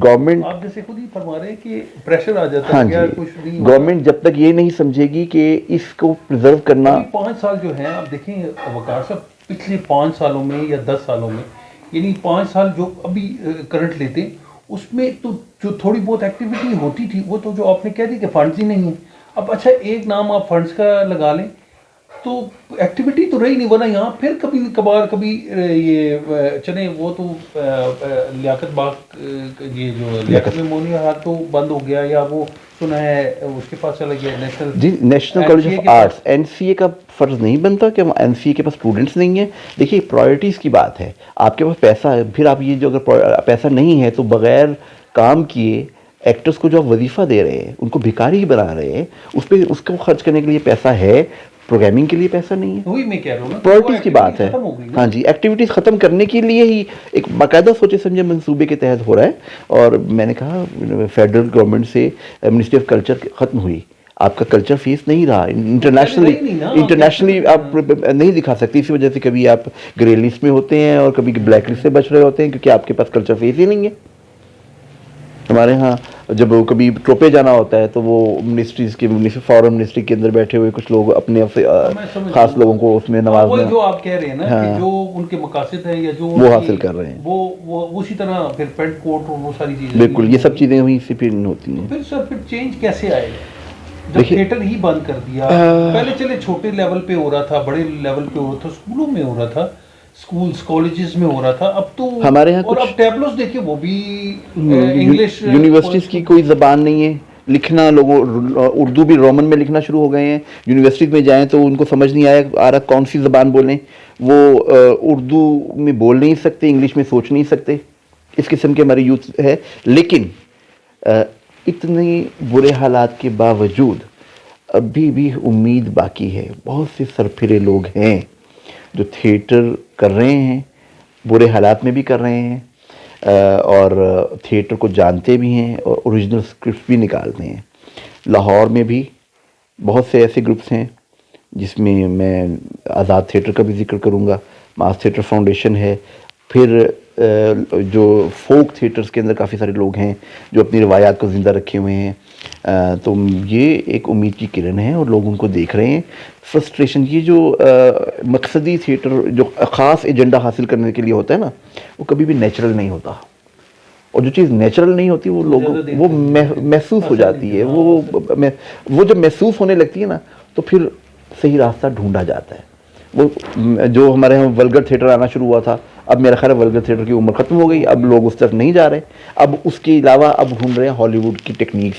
گورنمنٹ آپ جیسے خود ہی فرما رہے ہیں کہ پریشر آ جاتا ہے. ہاں جی, گورنمنٹ جب تک یہ نہیں سمجھے گی کہ اس کو پریزرو کرنا. 5 سال جو ہیں آپ دیکھیں وقار صاحب, پچھلے 5 سالوں میں یا 10 سالوں میں, یعنی 5 سال جو ابھی کرنٹ لیتے ہیں اس میں تو جو تھوڑی بہت ایکٹیویٹی ہوتی تھی وہ تو جو آپ نے کہہ دی کہ فنڈز ہی نہیں ہیں. اب اچھا ایک نام آپ فنڈز کا لگا لیں تو ایکٹیویٹی تو رہی نہیں, ورنہ یہاں پھر کبھی کبھار کبھی یہ چلیں وہ تو لیاقت باغ, یہ جو لیاقت میموریل ہال تو بند ہو گیا, یا وہ سنا ہے اس کے پاس چلا گیا نیشنل, جی National College of Arts. N C A کا فرض نہیں بنتا کہ این سی اے کے پاس اسٹوڈنٹس نہیں ہیں. دیکھیے پرائرٹیز کی بات ہے. آپ کے پاس پیسہ ہے, پھر آپ یہ جو اگر پیسہ نہیں ہے تو بغیر کام کیے ایکٹرز کو جو آپ وظیفہ دے رہے ہیں ان کو بھکاری ہی بنا رہے ہیں. اس پہ اس کو خرچ کرنے کے لیے پیسہ ہے, پروگرامنگ کے لیے پیسہ نہیں ہے. وہی میں کہہ رہا ہوں نا, پرائرٹیز کی بات ہے. ہاں جی, ایکٹیویٹیز ختم کرنے کے لیے ہی ایک باقاعدہ سوچے سمجھے منصوبے کے تحت ہو رہا ہے. اور میں نے کہا فیڈرل گورنمنٹ سے منسٹری آف کلچر ختم ہوئی, آپ کا کلچر فیس نہیں رہا. انٹرنیشنلی آپ نہیں دکھا سکتے, اسی وجہ سے کبھی آپ گرے لسٹ میں ہوتے ہیں اور کبھی بلیک لسٹ سے بچ رہے ہوتے ہیں کیونکہ آپ کے پاس کلچر فیس ہی نہیں ہے. ہمارے ہاں جب کبھی ٹروپے جانا ہوتا ہے تو وہ منسٹریز کے فارن منسٹری کے اندر بیٹھے ہوئے کچھ لوگ اپنے خاص لوگوں کو اس میں نوازنا, جو آپ کہہ رہے ہیں نا کہ جو ان کے مقاصد ہیں یا جو وہ حاصل کر رہے ہیں, وہ اسی طرح پھر پینٹ کوٹ اور وہ ساری چیزیں, بالکل یہ سب چیزیں وہیں سے پھر ہوتی ہیں. پھر سر پھر چینج کیسے آئے جب تھیٹر ہی بند کر دیا؟ پہلے چلے چھوٹے لیول پہ ہو رہا تھا, بڑے لیول پہ ہو رہا تھا, اسکولوں میں ہو رہا تھا, اسکولز کالجز میں ہو رہا تھا. اب تو ہمارے یہاں اور اب ٹیبلوز دیکھیں وہ بھی انگلش, یونیورسٹیز کی کوئی زبان نہیں ہے, لکھنا لوگوں اردو بھی رومن میں لکھنا شروع ہو گئے ہیں. یونیورسٹیز میں جائیں تو ان کو سمجھ نہیں آ رہا کون سی زبان بولیں. وہ اردو میں بول نہیں سکتے, انگلش میں سوچ نہیں سکتے. اس قسم کے ہماری یوتھ ہے. لیکن اتنے برے حالات کے باوجود ابھی بھی امید باقی ہے. بہت سے سرپھرے لوگ ہیں جو تھیٹر کر رہے ہیں, برے حالات میں بھی کر رہے ہیں اور تھیٹر کو جانتے بھی ہیں اور اوریجنل اسکرپٹ بھی نکالتے ہیں. لاہور میں بھی بہت سے ایسے گروپس ہیں جس میں میں آزاد تھیٹر کا بھی ذکر کروں گا, ماس تھیٹر فاؤنڈیشن ہے, پھر جو فوک تھیٹرز کے اندر کافی سارے لوگ ہیں جو اپنی روایات کو زندہ رکھے ہوئے ہیں. تو یہ ایک امید کی کرن ہے اور لوگ ان کو دیکھ رہے ہیں. فرسٹریشن یہ جو مقصدی تھیٹر جو خاص ایجنڈا حاصل کرنے کے لیے ہوتا ہے نا, وہ کبھی بھی نیچرل نہیں ہوتا, اور جو چیز نیچرل نہیں ہوتی وہ لوگوں وہ محسوس ہو جاتی ہے, وہ جب محسوس ہونے لگتی ہے نا تو پھر صحیح راستہ ڈھونڈا جاتا ہے. وہ جو ہمارے یہاں ولگر تھیٹر آنا شروع ہوا تھا, اب میرا خیال ہے ولگر تھیٹر کی عمر ختم ہو گئی, اب لوگ اس طرف نہیں جا رہے. اب اس کے علاوہ اب ڈھونڈ رہے ہیں ہالی ووڈ کی ٹیکنیکس,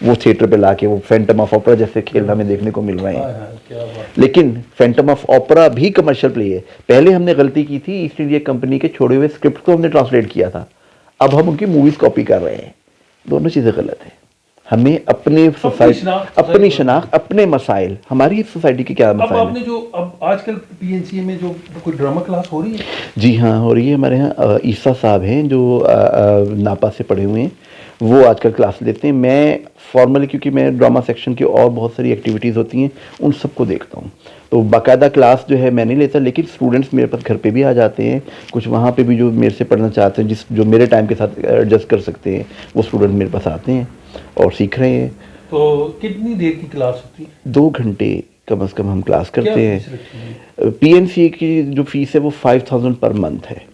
وہ تھیٹر پہ لا کے وہ فینٹم آف اوپرا جیسے کھیل ہمیں دیکھنے کو مل رہے ہیں. لیکن فینٹم آف اوپرا بھی کمرشل پلے ہے. پہلے ہم نے غلطی کی تھی, ایسٹ انڈیا کمپنی کے چھوڑے ہوئے اسکرپٹ کو ہم نے ٹرانسلیٹ کیا تھا, اب ہم ان کی موویز کاپی کر رہے ہیں. دونوں چیزیں غلط ہیں. ہمیں اپنے اپنی شناخت, اپنے مسائل, ہماری سوسائٹی کے کیا مسائل ہیں. اب آپ نے جو اب آج کل پی این سی اے میں جو کوئی ڈرامہ کلاس ہو رہی ہے؟ جی ہاں ہو رہی ہے. ہمارے یہاں عیسیٰ صاحب ہیں جو ناپا سے پڑھے ہوئے ہیں, وہ آج کل کلاس لیتے ہیں. میں فارملی کیونکہ میں ڈرامہ سیکشن کی اور بہت ساری ایکٹیویٹیز ہوتی ہیں ان سب کو دیکھتا ہوں, تو باقاعدہ کلاس جو ہے میں نہیں لیتا, لیکن اسٹوڈنٹس میرے پاس گھر پہ بھی آ جاتے ہیں. کچھ وہاں پہ بھی جو میرے سے پڑھنا چاہتے ہیں, جو میرے ٹائم کے ساتھ ایڈجسٹ کر سکتے ہیں, وہ اسٹوڈنٹ میرے پاس آتے ہیں اور سیکھ رہے ہیں. تو کتنی دیر کی کلاس ہوتی ہے؟ 2 گھنٹے کم از کم ہم کلاس کرتے ہیں. پی این سی کی جو فیس ہے وہ 5000 پر منتھ ہے,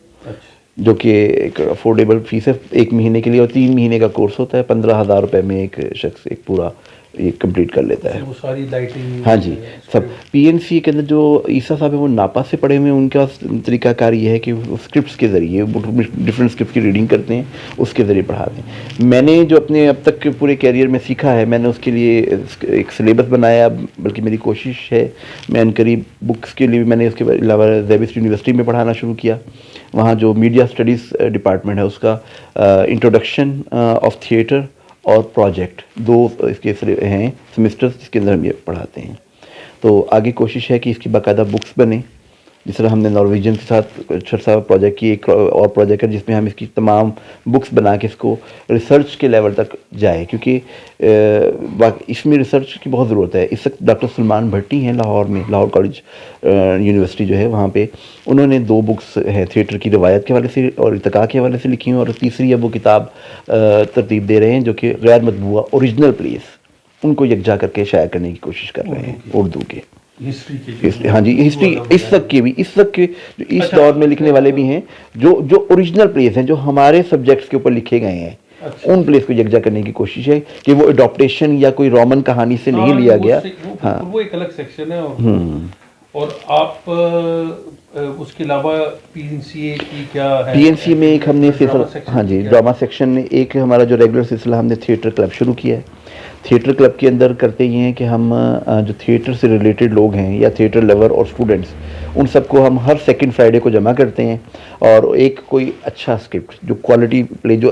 جو کہ ایک افورڈیبل فیس ہے 1 مہینے کے لیے, اور 3 مہینے کا کورس ہوتا ہے. 15,000 روپے میں ایک شخص ایک پورا یہ کمپلیٹ کر لیتا ہے. وہ ساری لائٹنگ, ہاں جی سب. پی این سی کے اندر جو عیسیٰ صاحب ہیں وہ ناپا سے پڑھے ہوئے ہیں. ان کا طریقہ کار یہ ہے کہ وہ اسکرپٹس کے ذریعے ڈفرینٹ اسکرپٹس کی ریڈنگ کرتے ہیں, اس کے ذریعے پڑھاتے ہیں. میں نے جو اپنے اب تک کے پورے کیریئر میں سیکھا ہے, میں نے اس کے لیے ایک سلیبس بنایا, بلکہ میری کوشش ہے میں ان قریب بکس کے لیے میں نے اس کے علاوہ زیبسٹ یونیورسٹی میں پڑھانا شروع کیا. وہاں جو میڈیا اسٹڈیز ڈپارٹمنٹ ہے اس کا انٹروڈکشن آف تھیٹر اور پروجیکٹ 2 اس کے ہیں سیمسٹرز جس کے اندر ہم یہ پڑھاتے ہیں. تو آگے کوشش ہے کہ اس کی باقاعدہ بکس بنے, جس طرح ہم نے نارویجن کے ساتھ چھڑسا پروجیکٹ کی, ایک اور پروجیکٹ ہے جس میں ہم اس کی تمام بکس بنا کے اس کو ریسرچ کے لیول تک جائے, کیونکہ اس میں ریسرچ کی بہت ضرورت ہے. اس وقت ڈاکٹر سلمان بھٹی ہیں لاہور میں, لاہور کالج یونیورسٹی جو ہے وہاں پہ, انہوں نے 2 بکس ہیں تھیٹر کی روایت کے حوالے سے اور ارتقاء کے حوالے سے لکھی ہیں, اور تیسری اب وہ کتاب ترتیب دے رہے ہیں جو کہ غیر مطبوعہ اوریجنل پلیز, ان کو یکجا کر کے شائع کرنے کی کوشش کر رہے ہیں اردو کے. ہاں جی ہسٹری اس وقت کے بھی, اس وقت کے جو اس دور میں لکھنے والے بھی ہیں جو اوریجنل پلیز ہیں جو ہمارے سبجیکٹس کے اوپر لکھے گئے ہیں, ان پلیس کو یکجا کرنے کی کوشش ہے کہ وہ اڈاپٹیشن یا کوئی رومن کہانی سے نہیں لیا گیا. ہاں وہ ایک الگ سیکشن ہے. اور آپ اس کے علاوہ پی این سی اے کی کیا ہے؟ پی این سی میں ایک ہم نے ہاں جی ڈرامہ سیکشن میں ایک ہمارا جو ریگولر سلسلہ ہم نے تھیٹر کلب شروع کیا ہے. تھیٹر کلب کے اندر کرتے یہ ہیں کہ ہم جو تھیٹر سے ریلیٹڈ لوگ ہیں یا تھیٹر لور اور اسٹوڈنٹس, ان سب کو ہم ہر سیکنڈ فرائیڈے کو جمع کرتے ہیں, اور ایک کوئی اچھا اسکرپٹ جو کوالٹی پلے جو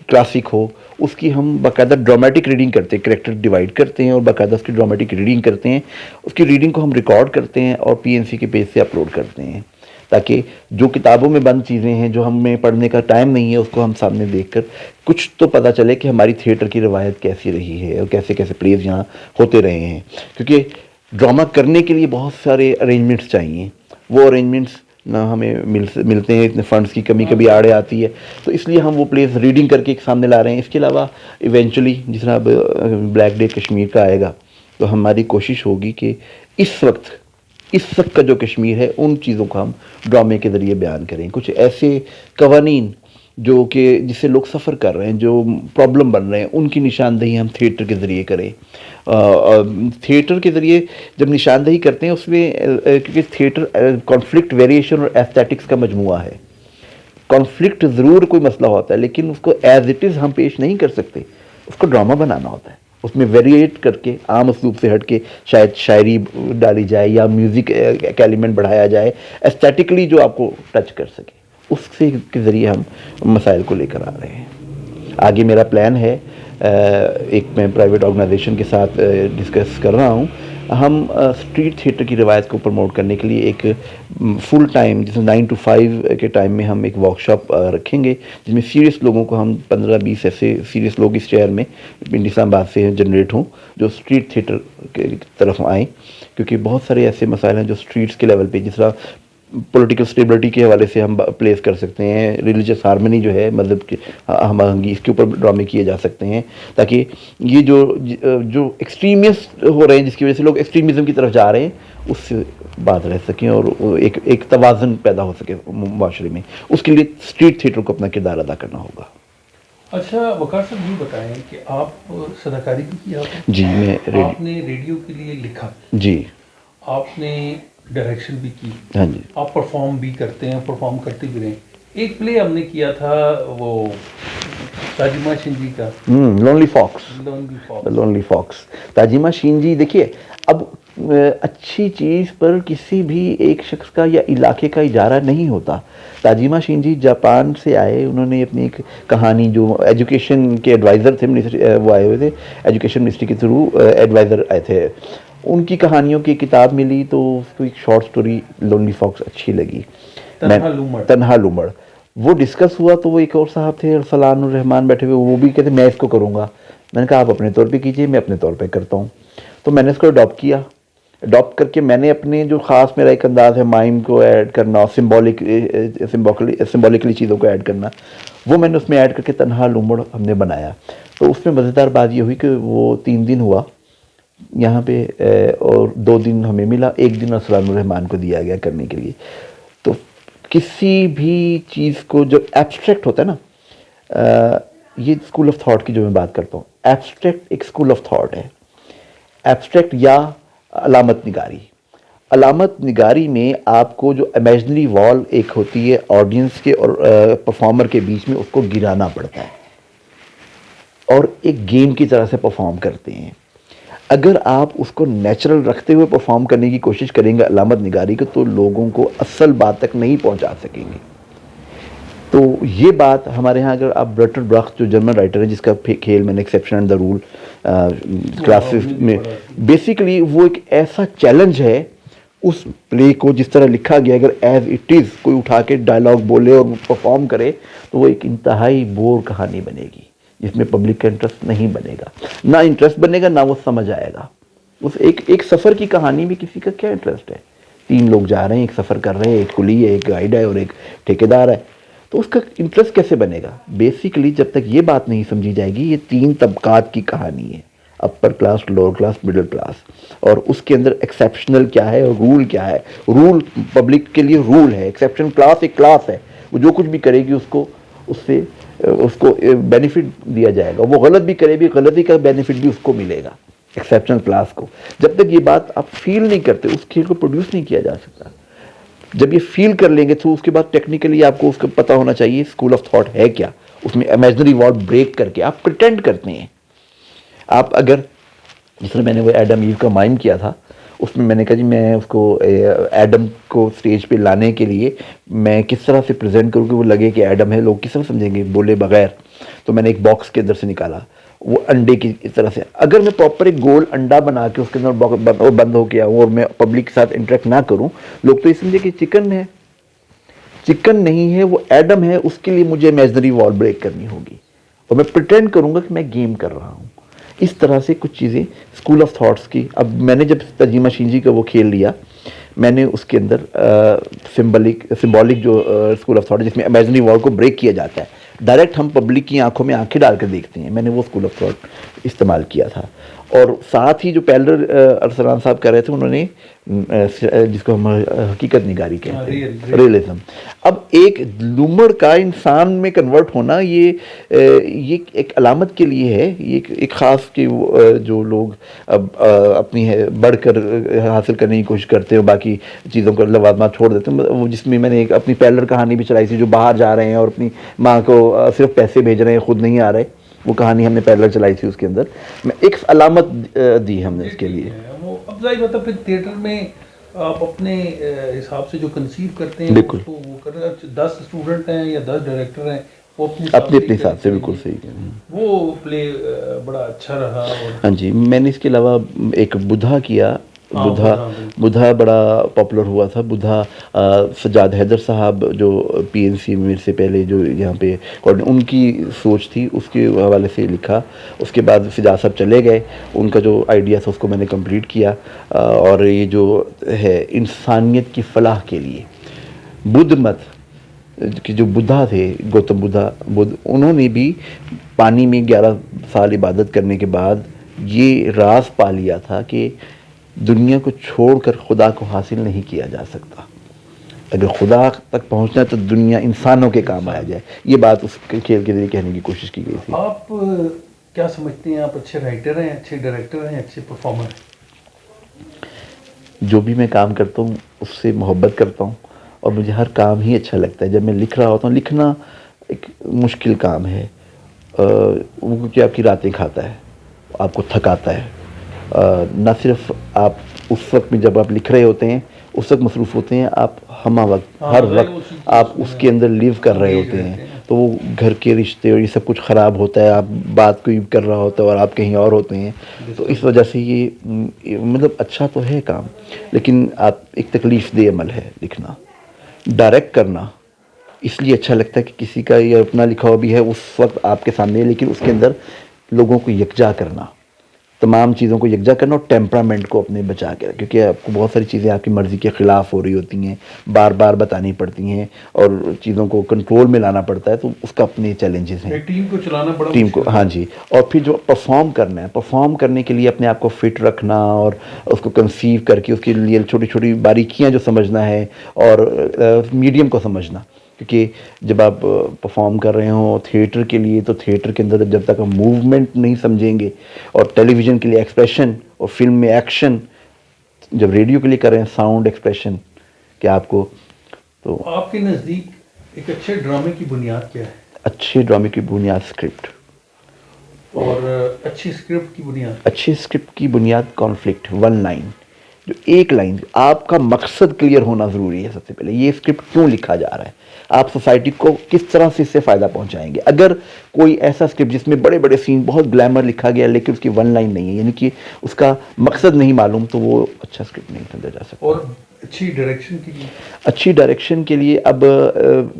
کلاسک ہو اس کی ہم باقاعدہ ڈرامیٹک ریڈنگ کرتے ہیں, کریکٹر ڈیوائڈ کرتے ہیں اور باقاعدہ اس کی ڈرامیٹک ریڈنگ کرتے ہیں. اس کی ریڈنگ کو ہم ریکارڈ کرتے ہیں اور پی این سی کے پیج سے اپلوڈ کرتے ہیں, تاکہ جو کتابوں میں بند چیزیں ہیں جو ہمیں پڑھنے کا ٹائم نہیں ہے اس کو ہم سامنے دیکھ کر کچھ تو پتہ چلے کہ ہماری تھیٹر کی روایت کیسی رہی ہے اور کیسے کیسے پلیز یہاں ہوتے رہے ہیں. کیونکہ ڈرامہ کرنے کے لیے بہت سارے ارینجمنٹس چاہیے, وہ ارینجمنٹس نہ ہمیں ملتے ہیں, اتنے فنڈس کی کمی کبھی آڑے آتی ہے, تو اس لیے ہم وہ پلیز ریڈنگ کر کے ایک سامنے لا رہے ہیں. اس کے علاوہ ایونچولی جس طرح اب بلیک ڈے کشمیر کا آئے گا تو ہماری کوشش ہوگی کہ اس وقت کا جو کشمیر ہے ان چیزوں کو ہم ڈرامے کے ذریعے بیان کریں. کچھ ایسے قوانین جو کہ جس سے لوگ سفر کر رہے ہیں, جو پرابلم بن رہے ہیں, ان کی نشاندہی ہم تھیٹر کے ذریعے کریں. تھیٹر کے ذریعے جب نشاندہی کرتے ہیں اس میں, کیونکہ تھیٹر کانفلکٹ, ویریشن اور ایستھیٹکس کا مجموعہ ہے. کانفلکٹ ضرور کوئی مسئلہ ہوتا ہے لیکن اس کو ایز اٹ از ہم پیش نہیں کر سکتے, اس کو ڈرامہ بنانا ہوتا ہے. اس میں ویریٹ کر کے عام اسلوب سے ہٹ کے شاید شاعری ڈالی جائے یا میوزک کا ایلیمنٹ بڑھایا جائے, ایستھیٹکلی جو آپ کو ٹچ کر سکے, اس سے کے ذریعے ہم مسائل کو لے کر آ رہے ہیں. آگے میرا پلان ہے, ایک میں پرائیویٹ آرگنائزیشن کے ساتھ ڈسکس کر رہا ہوں, ہم اسٹریٹ تھیٹر کی روایت کو پروموٹ کرنے کے لیے ایک فل ٹائم جس میں 9 to 5 کے ٹائم میں ہم ایک ورک شاپ رکھیں گے جس میں سیریس لوگوں کو ہم 15-20 ایسے سیریس لوگ اس شہر میں اسلام آباد سے جنریٹ ہوں جو اسٹریٹ تھیٹر کی طرف آئیں، کیونکہ بہت سارے ایسے مسائل ہیں جو اسٹریٹس کے لیول پہ، جس طرح پولیٹیکل اسٹیبلٹی کے حوالے سے ہم پلیس کر سکتے ہیں، ریلیجیس ہارمنی جو ہے مذہب کی ہم آہنگی، اس کے اوپر ڈرامے کیے جا سکتے ہیں تاکہ یہ جو ایکسٹریمسٹ ہو رہے ہیں جس کی وجہ سے لوگ ایکسٹریمزم کی طرف جا رہے ہیں اس سے بات رہ سکیں اور ایک توازن پیدا ہو سکے معاشرے میں. اس کے لیے اسٹریٹ تھیٹر کو اپنا کردار ادا کرنا ہوگا. اچھا وقار صاحب یہ بتائیں کہ آپ صداکاری بھی کیا آپ؟ جی میں آپ نے ریڈیو کے لیے لکھا، جی آپ نے ڈائریکشن بھی کی، ہاں جی، آپ پرفارم بھی کرتے ہیں، پرفارم کرتے بھی رہے. ایک پلے ہم نے کیا تھا وہ تاجمہ شینجی کا، لونلی فاکس. تاجمہ شینجی دیکھیے، اب اچھی چیز پر کسی بھی ایک شخص کا یا علاقے کا اجارہ نہیں ہوتا. تاجمہ شینجی جاپان سے آئے، انہوں نے اپنی ایک کہانی جو ایجوکیشن کے ایڈوائزر تھے، وہ آئے ہوئے تھے ایجوکیشن منسٹری کے تھرو، ایڈوائزر آئے تھے. ان کی کہانیوں کی کتاب ملی تو اس کو ایک شارٹ سٹوری لونلی فاکس اچھی لگی، تنہا لومڑ. وہ ڈسکس ہوا تو وہ ایک اور صاحب تھے ارسلان الرحمان بیٹھے ہوئے، وہ بھی کہتے میں اس کو کروں گا. میں نے کہا آپ اپنے طور پہ کیجئے، میں اپنے طور پہ کرتا ہوں. تو میں نے اس کو اڈاپٹ کر کے میں نے اپنے جو خاص میرا ایک انداز ہے مائم کو ایڈ کرنا، سمبولکلی چیزوں کو ایڈ کرنا، وہ میں نے اس میں ایڈ کر کے تنہا لومڑ ہم نے بنایا. تو اس میں مزیدار بات یہ ہوئی کہ وہ 3 دن ہوا یہاں پہ اور 2 دن ہمیں ملا، 1 دن ارسلان الرحمان کو دیا گیا کرنے کے لیے. تو کسی بھی چیز کو جو ایبسٹریکٹ ہوتا ہے نا، یہ اسکول آف تھاٹ کی جو میں بات کرتا ہوں، ایبسٹریکٹ ایک اسکول آف تھاٹ ہے. ایبسٹریکٹ یا علامت نگاری. علامت نگاری میں آپ کو جو امیجنری وال ایک ہوتی ہے آڈینس کے اور پرفارمر کے بیچ میں، اس کو گرانا پڑتا ہے اور ایک گیم کی طرح سے پرفارم کرتے ہیں. اگر آپ اس کو نیچرل رکھتے ہوئے پرفارم کرنے کی کوشش کریں گے علامت نگاری کو، تو لوگوں کو اصل بات تک نہیں پہنچا سکیں گے. تو یہ بات ہمارے ہاں، اگر آپ برٹر برخت جو جرمن رائٹر ہے جس کا کھیل میں نے exception and the rule classes میں، بیسیکلی وہ ایک ایسا چیلنج ہے اس پلے کو جس طرح لکھا گیا، اگر ایز اٹ از کوئی اٹھا کے ڈائلاگ بولے اور پرفارم کرے تو وہ ایک انتہائی بور کہانی بنے گی جس میں پبلک کا انٹرسٹ نہیں بنے گا، نہ انٹرسٹ بنے گا نہ وہ سمجھ آئے گا. اس ایک سفر کی کہانی میں کسی کا کیا انٹرسٹ ہے؟ 3 لوگ جا رہے ہیں، ایک سفر کر رہے ہیں، ایک کلی ہے، ایک گائیڈ ہے اور ایک ٹھیکیدار ہے. تو اس کا انٹرسٹ کیسے بنے گا؟ بیسیکلی جب تک یہ بات نہیں سمجھی جائے گی، یہ 3 طبقات کی کہانی ہے، upper class, lower class, middle class. اور اس کے اندر ایکسیپشنل کیا ہے اور رول کیا ہے. رول پبلک کے لیے رول ہے، ایکسیپشنل کلاس ایک کلاس ہے، وہ جو کچھ بھی کرے گی اس کو بینیفٹ دیا جائے گا. وہ غلط بھی کرے بھی، غلطی کا بینیفٹ بھی اس کو ملے گا ایکسیپشنل کلاس کو. جب تک یہ بات آپ فیل نہیں کرتے، اس کھیل کو پروڈیوس نہیں کیا جا سکتا. جب یہ فیل کر لیں گے تو اس کے بعد ٹیکنیکلی آپ کو اس کا پتہ ہونا چاہیے اسکول آف تھاٹ ہے کیا. اس میں امیجنری وال بریک کر کے آپ پریٹینڈ کرتے ہیں. آپ اگر جس طرح میں نے وہ ایڈم ایو کا مائم کیا تھا، اس میں نے کہا جی میں اس کو ایڈم کو سٹیج پہ لانے کے لیے میں کس طرح سے پریزنٹ کروں کہ وہ لگے کہ ایڈم ہے، لوگ کس طرح سمجھیں گے بولے بغیر. تو میں نے ایک باکس کے اندر سے نکالا وہ انڈے کی طرح سے. اگر میں پراپر ایک گول انڈا بنا کے اس کے اندر بند ہو کے آؤں اور میں پبلک کے ساتھ انٹریکٹ نہ کروں، لوگ تو یہ سمجھے کہ چکن ہے. چکن نہیں ہے، وہ ایڈم ہے. اس کے لیے مجھے امیجنری وال بریک کرنی ہوگی اور میں پریٹینڈ کروں گا کہ میں گیم کر رہا ہوں. اس طرح سے کچھ چیزیں اسکول آف تھاٹس کی. اب میں نے جب تاجمہ شینجی کا وہ کھیل لیا، میں نے اس کے اندر سمبولک جو اسکول آف تھاٹ جس میں امیجنری وال کو بریک کیا جاتا ہے، ڈائریکٹ ہم پبلک کی آنکھوں میں آنکھیں ڈال کر دیکھتے ہیں، میں نے وہ اسکول آف تھاٹ استعمال کیا تھا. اور ساتھ ہی جو پیلر ارسلان صاحب کر رہے تھے، انہوں نے جس کو ہم حقیقت نگاری کہتے ہیں، ریئلزم. اب ایک لومڑ کا انسان میں کنورٹ ہونا، یہ ایک علامت کے لیے ہے. یہ ایک خاص کہ جو لوگ اپنی بڑھ کر حاصل کرنے کی کوشش کرتے ہیں، باقی چیزوں کو لوازمات چھوڑ دیتے ہیں. وہ جس میں میں نے ایک اپنی پیلر کہانی بھی چلائی تھی، جو باہر جا رہے ہیں اور اپنی ماں کو صرف پیسے بھیج رہے ہیں، خود نہیں آ رہے. وہ کہانی ہم نے پیلر چلائی تھی، اس کے اندر میں ایک علامت دی ہم نے اس کے لیے. وہ اب ظاہر مطلب پھر تھیٹر میں آپ اپنے حساب سے جو کنسیو کرتے ہیں، بالکل وہ 10 اسٹوڈنٹ ہیں یا 10 ڈائریکٹر ہیں، وہ اپنے حساب سے بالکل صحیح. وہ پلے بڑا اچھا رہا. ہاں جی، میں نے اس کے علاوہ ایک بدھا کیا بدھا بڑا پاپولر ہوا تھا. بدھا سجاد حیدر صاحب جو پی این سی میں سے پہلے جو یہاں پہ ان کی سوچ تھی اس کے حوالے سے لکھا. اس کے بعد سجاد صاحب چلے گئے, ان کا جو آئیڈیا تھا اس کو میں نے کمپلیٹ کیا. اور یہ جو ہے انسانیت کی فلاح کے لیے بدھ مت کہ جو بدھا تھے, گوتم بدھا انہوں نے بھی پانی میں 11 سال عبادت کرنے کے بعد یہ راز پا لیا تھا کہ دنیا کو چھوڑ کر خدا کو حاصل نہیں کیا جا سکتا. اگر خدا تک پہنچنا تو دنیا انسانوں کے کام آیا جائے. یہ بات اس کھیل کے ذریعے کہنے کی کوشش کی گئی تھی. آپ کیا سمجھتے ہیں, آپ اچھے رائٹر ہیں, اچھے ڈائریکٹر ہیں, اچھے پرفارمر ہیں؟ جو بھی میں کام کرتا ہوں اس سے محبت کرتا ہوں اور مجھے ہر کام ہی اچھا لگتا ہے. جب میں لکھ رہا ہوتا ہوں, لکھنا ایک مشکل کام ہے وہ کیونکہ آپ کی راتیں کھاتا ہے, آپ کو تھکاتا ہے. نہ صرف آپ اس وقت میں جب آپ لکھ رہے ہوتے ہیں اس وقت مصروف ہوتے ہیں, آپ ہمہ وقت ہر وقت آپ اس کے اندر لیو کر رہے ہوتے ہیں. تو وہ گھر کے رشتے اور یہ سب کچھ خراب ہوتا ہے, آپ بات کوئی کر رہا ہوتا ہے اور آپ کہیں اور ہوتے ہیں. تو اس وجہ سے یہ مطلب اچھا تو ہے کام, لیکن آپ ایک تکلیف دہ عمل ہے لکھنا. ڈائریکٹ کرنا اس لیے اچھا لگتا ہے کہ کسی کا یہ اپنا لکھا ہوا بھی ہے اس وقت آپ کے سامنے, لیکن اس کے اندر لوگوں کو یکجا کرنا, تمام چیزوں کو یکجا کرنا اور ٹیمپرامنٹ کو اپنے بچا کے, کیونکہ آپ کو بہت ساری چیزیں آپ کی مرضی کے خلاف ہو رہی ہوتی ہیں, بار بار بتانی پڑتی ہیں اور چیزوں کو کنٹرول میں لانا پڑتا ہے. تو اس کا اپنے چیلنجز ہیں. ٹیم کو چلانا پڑا, ٹیم کو, ہاں جی. اور پھر جو پرفارم کرنا ہے, پرفارم کرنے کے لیے اپنے آپ کو فٹ رکھنا اور اس کو کنسیو کر کے اس کے لیے چھوٹی چھوٹی باریکیاں جو سمجھنا ہے اور میڈیم کو سمجھنا. کیونکہ جب آپ پرفارم کر رہے ہوں تھیٹر کے لیے, تو تھیٹر کے اندر جب تک ہم موومنٹ نہیں سمجھیں گے, اور ٹیلی ویژن کے لیے ایکسپریشن, اور فلم میں ایکشن, جب ریڈیو کے لیے کر رہے ہیں ساؤنڈ ایکسپریشن, کہ آپ کو. تو آپ کے نزدیک ایک اچھے ڈرامے کی بنیاد کیا ہے؟ اچھے ڈرامے کی بنیاد اسکرپٹ. اور اچھی اسکرپٹ کی بنیاد؟ اچھی اسکرپٹ کی بنیاد کانفلکٹ, ون لائن, جو ایک لائن, آپ کا مقصد کلیئر ہونا ضروری ہے. سب سے پہلے یہ اسکرپٹ کیوں لکھا جا رہا ہے, آپ سوسائٹی کو کس طرح سے اس سے فائدہ پہنچائیں گے. اگر کوئی ایسا اسکرپٹ جس میں بڑے بڑے سین, بہت گلیمر لکھا گیا لیکن اس کی ون لائن نہیں ہے, یعنی کہ اس کا مقصد نہیں معلوم, تو وہ اچھا اسکرپٹ نہیں سمجھا جا سکتا. اور اچھی ڈائریکشن کے لیے؟ اچھی ڈائریکشن کے لیے اب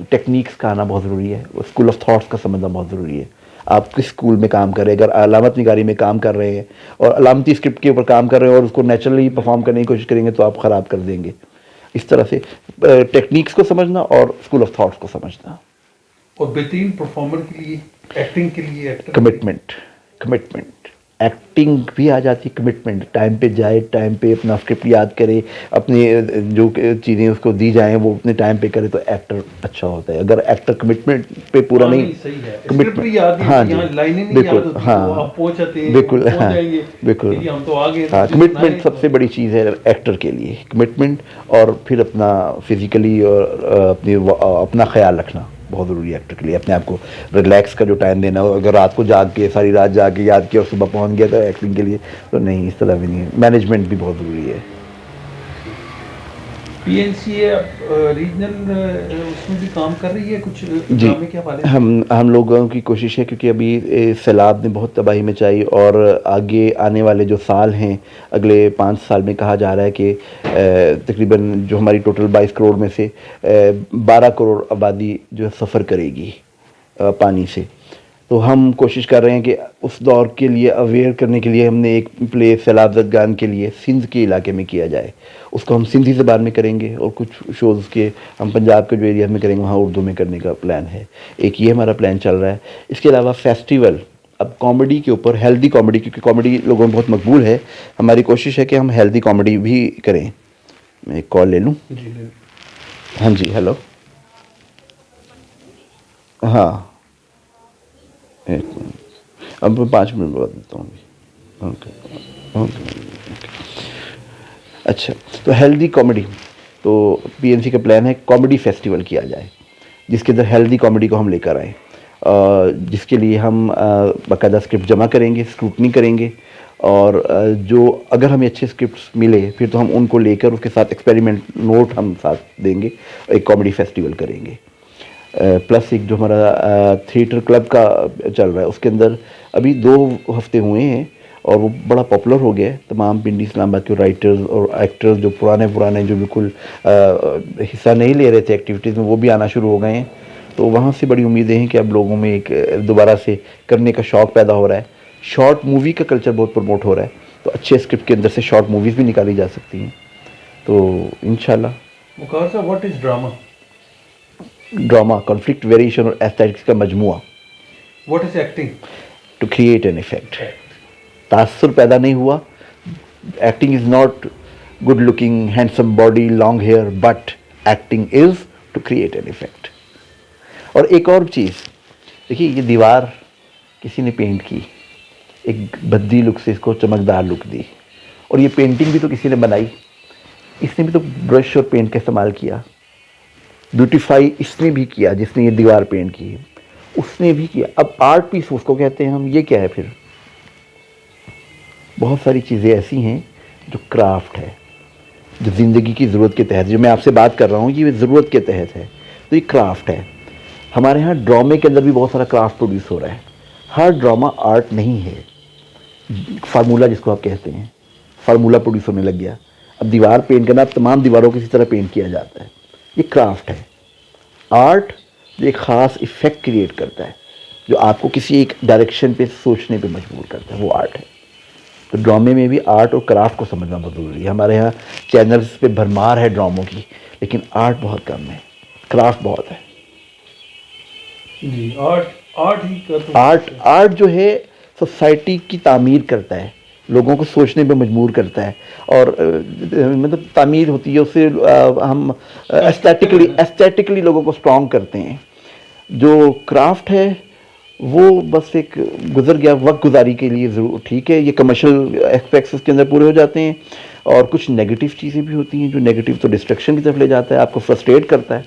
ٹیکنیکس کا آنا بہت ضروری ہے, اسکول آف تھاٹس کا سمجھنا بہت ضروری ہے. آپ کس اسکول میں کام کر رہے ہیں, اگر علامت نگاری میں کام کر رہے ہیں اور علامتی اسکرپٹ کے اوپر کام کر رہے ہیں اور اس کو نیچرلی پرفارم کرنے کی کوشش کریں گے تو آپ خراب کر دیں گے. اس طرح سے ٹیکنیکس کو سمجھنا اور اسکول آف تھاٹس کو سمجھنا. اور بہترین پرفارمر کے لیے, ایکٹنگ کے لیے کمٹمنٹ. ایکٹنگ بھی آ جاتی ہے, کمٹمنٹ, ٹائم پہ جائے, ٹائم پہ اپنا اسکرپٹ یاد کرے, اپنے جو چیزیں اس کو دی جائیں وہ اپنے ٹائم پہ کرے, تو ایکٹر اچھا ہوتا ہے. اگر ایکٹر کمٹمنٹ پہ پورا نہیں, ہاں جی بالکل, ہاں بالکل, ہاں بالکل, ہاں کمٹمنٹ سب سے بڑی چیز ہے ایکٹر کے لیے, کمٹمنٹ. اور پھر اپنا فزیکلی اور اپنا خیال رکھنا بہت ضروری ہے ایکٹر کے لیے. اپنے آپ کو ریلیکس کا جو ٹائم دینا ہو, اگر رات کو جاگ کے ساری رات جاگ کے یاد کیا اور صبح پہنچ گیا تو ایکٹنگ کے لیے تو نہیں, اس طرح بھی نہیں. مینجمنٹ بھی بہت ضروری ہے. پی این سی ریجنل اس میں بھی کام کر رہی ہے کچھ ڈرامے کے حوالے سے؟ ہم لوگوں کی کوشش ہے, کیونکہ ابھی سیلاب نے بہت تباہی مچائی, اور آگے آنے والے جو سال ہیں, اگلے 5 سال میں کہا جا رہا ہے کہ تقریباً جو ہماری ٹوٹل 22 کروڑ میں سے 12 کروڑ آبادی جو سفر کرے گی پانی سے. تو ہم کوشش کر رہے ہیں کہ اس دور کے لیے اویئر کرنے کے لیے ہم نے ایک پلے سیلاب زدگان کے لیے سندھ کے علاقے میں کیا جائے. اس کو ہم سندھی زبان میں کریں گے, اور کچھ شوز کے ہم پنجاب کے جو ایریا میں کریں گے وہاں اردو میں کرنے کا پلان ہے. ایک یہ ہمارا پلان چل رہا ہے. اس کے علاوہ فیسٹیول, اب کامیڈی کے اوپر, ہیلدی کامیڈی, کیونکہ کامیڈی لوگوں میں بہت مقبول ہے, ہماری کوشش ہے کہ ہم ہیلدی کامیڈی بھی کریں. میں ایک کال لے لوں. ہاں جی, ہیلو. ہاں اب 5 منٹ بعد دیتا ہوں. اوکے. اچھا, تو ہیلدی کامیڈی, تو پی این سی کا پلان ہے کامیڈی فیسٹیول کیا جائے جس کے اندر ہیلدی کامیڈی کو ہم لے کر آئیں, جس کے لیے ہم باقاعدہ اسکرپٹ جمع کریں گے, اسکروٹنی کریں گے, اور جو اگر ہمیں اچھے اسکرپٹس ملے پھر تو ہم ان کو لے کر اس کے ساتھ ایکسپیریمنٹ نوٹ ہم ساتھ دیں گے, ایک کامیڈی فیسٹیول کریں گے. پلس ایک جو ہمارا تھیٹر کلب کا چل رہا ہے اس کے اندر ابھی 2 ہفتے ہوئے ہیں, اور وہ بڑا پاپولر ہو گیا ہے. تمام پنڈی اسلام آباد کے رائٹرز اور ایکٹرز جو پرانے جو بالکل حصہ نہیں لے رہے تھے ایکٹیویٹیز میں، وہ بھی آنا شروع ہو گئے ہیں. تو وہاں سے بڑی امیدیں ہیں کہ اب لوگوں میں ایک دوبارہ سے کرنے کا شوق پیدا ہو رہا ہے. شارٹ مووی کا کلچر بہت پروموٹ ہو رہا ہے، تو اچھے اسکرپٹ کے اندر سے شارٹ موویز بھی نکالی جا سکتی ہیں. تو انشاءاللہ. وقار صاحب، what is drama? Drama conflict, variation اور ایستھیٹکس کا مجموعہ. What is acting? To create an effect. تاثر پیدا نہیں ہوا. Acting is not good looking handsome body long hair, but acting is to create an effect. اور ایک اور چیز دیکھیے، یہ دیوار کسی نے پینٹ کی، ایک بھدی لک سے اس کو چمکدار لک دی، اور یہ پینٹنگ بھی تو کسی نے بنائی، اس نے بھی تو برش اور پینٹ کا استعمال کیا. بیوٹیفائی اس نے بھی کیا، جس نے یہ دیوار پینٹ کی اس نے بھی کیا. اب آرٹ پیس اس کو کہتے ہیں ہم. یہ کیا ہے پھر؟ بہت ساری چیزیں ایسی ہیں جو کرافٹ ہے، جو زندگی کی ضرورت کے تحت، جو میں آپ سے بات کر رہا ہوں یہ ضرورت کے تحت ہے، تو یہ کرافٹ ہے. ہمارے ہاں ڈرامے کے اندر بھی بہت سارا کرافٹ پروڈیوس ہو رہا ہے. ہر ڈرامہ آرٹ نہیں ہے. فارمولہ جس کو آپ کہتے ہیں، فارمولہ پروڈیوس ہونے لگ گیا. اب دیوار پینٹ کرنا، اب تمام دیواروں کو اسی طرح پینٹ کیا جاتا ہے. یہ کرافٹ ہے. آرٹ جو ایک خاص ایفیکٹ کریٹ کرتا ہے، جو آپ کو کسی ایک ڈائریکشن پہ سوچنے پہ مجبور کرتا ہے، وہ آرٹ ہے. تو ڈرامے میں بھی آرٹ اور کرافٹ کو سمجھنا بہت ضروری ہے. ہمارے یہاں چینلز پہ بھرمار ہے ڈراموں کی، لیکن آرٹ بہت کم ہے، کرافٹ بہت ہے. جی، آرٹ ہی کا تو آرٹ جو ہے سوسائٹی کی تعمیر کرتا ہے، لوگوں کو سوچنے پہ مجبور کرتا ہے، اور مطلب تعمیر ہوتی ہے اس سے ہم ایسٹیٹکلی لوگوں کو اسٹرانگ کرتے ہیں. جو کرافٹ ہے وہ بس ایک گزر گیا وقت گزاری کے لیے ضرور ٹھیک ہے. یہ کمرشل اسپیکٹس اس کے اندر پورے ہو جاتے ہیں، اور کچھ نیگیٹو چیزیں بھی ہوتی ہیں. جو نیگیٹو تو ڈسٹرکشن کی طرف لے جاتا ہے، آپ کو فرسٹریٹ کرتا ہے،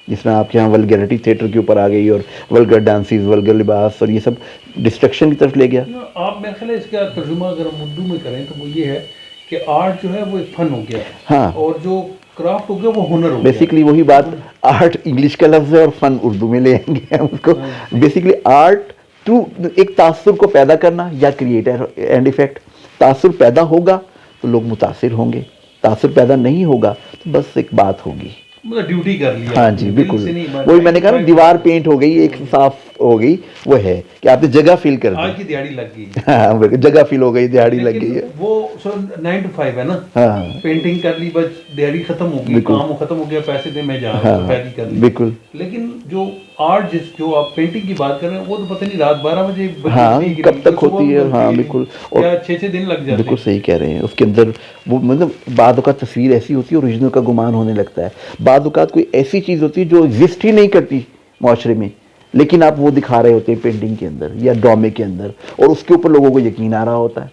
جس میں آپ کے یہاں ولگیرٹی تھیٹر کے اوپر آ گئی، اور ولگر ڈانسز، ولگر لباس، اور یہ سب ڈسٹرکشن کی طرف لے گیا. آپ میرے خیال ہے اس کا ترجمہ اگر ہم اردو میں کریں تو وہ یہ ہے کہ آرٹ جو ہے وہ ایک فن ہو گیا، ہاں، اور جو کرافٹ ہو گیا وہ ہنر ہو گیا. بیسیکلی وہی بات. آرٹ انگلش کا لفظ ہے اور فن اردو میں لے آئیں گے ہم اس کو. بیسیکلی آرٹ ٹو ایک تاثر کو پیدا کرنا یا کریٹ اینڈ افیکٹ. تاثر پیدا ہوگا تو لوگ متاثر ہوں گے، تاثر پیدا نہیں ہوگا تو بس ایک بات ہوگی. مطلب ڈیوٹی کر لی. ہاں جی بالکل، وہی میں نے کہا نا، دیوار پینٹ ہو گئی، ایک صاف ہو گئی، وہ ہے کہ آپ نے جگہ فیل کر دی. آج کی دیہڑی لگ گئی. ہاں جگہ فیل ہو گئی، دیہڑی لگ گئی ہے. وہ 9 to 5 ہے نا. ہاں، پینٹنگ کر لی، بس دیہڑی ختم ہو گئی، کام ختم ہو گیا، پیسے دے میں جا رہا ہوں، پیدی کر لی. بالکل. لیکن جو آرٹ جو آپ پینٹنگ کی بات کر رہے ہیں وہ تو پتہ نہیں رات 12 بجے ہاں کب تک ہوتی ہے. ہاں بالکل، اور 6 دن لگ جاتے ہیں. بالکل صحیح کہہ رہے ہیں. اس کے اندر وہ مطلب بعض اوقات تصویر ایسی ہوتی ہے اوریجنل کا گمان ہونے لگتا ہے. بعض اوقات کوئی ایسی چیز ہوتی ہے جو ایگزسٹ ہی نہیں کرتی معاشرے میں، لیکن آپ وہ دکھا رہے ہوتے ہیں پینٹنگ کے اندر یا ڈرامے کے اندر، اور اس کے اوپر لوگوں کو یقین آ رہا ہوتا ہے.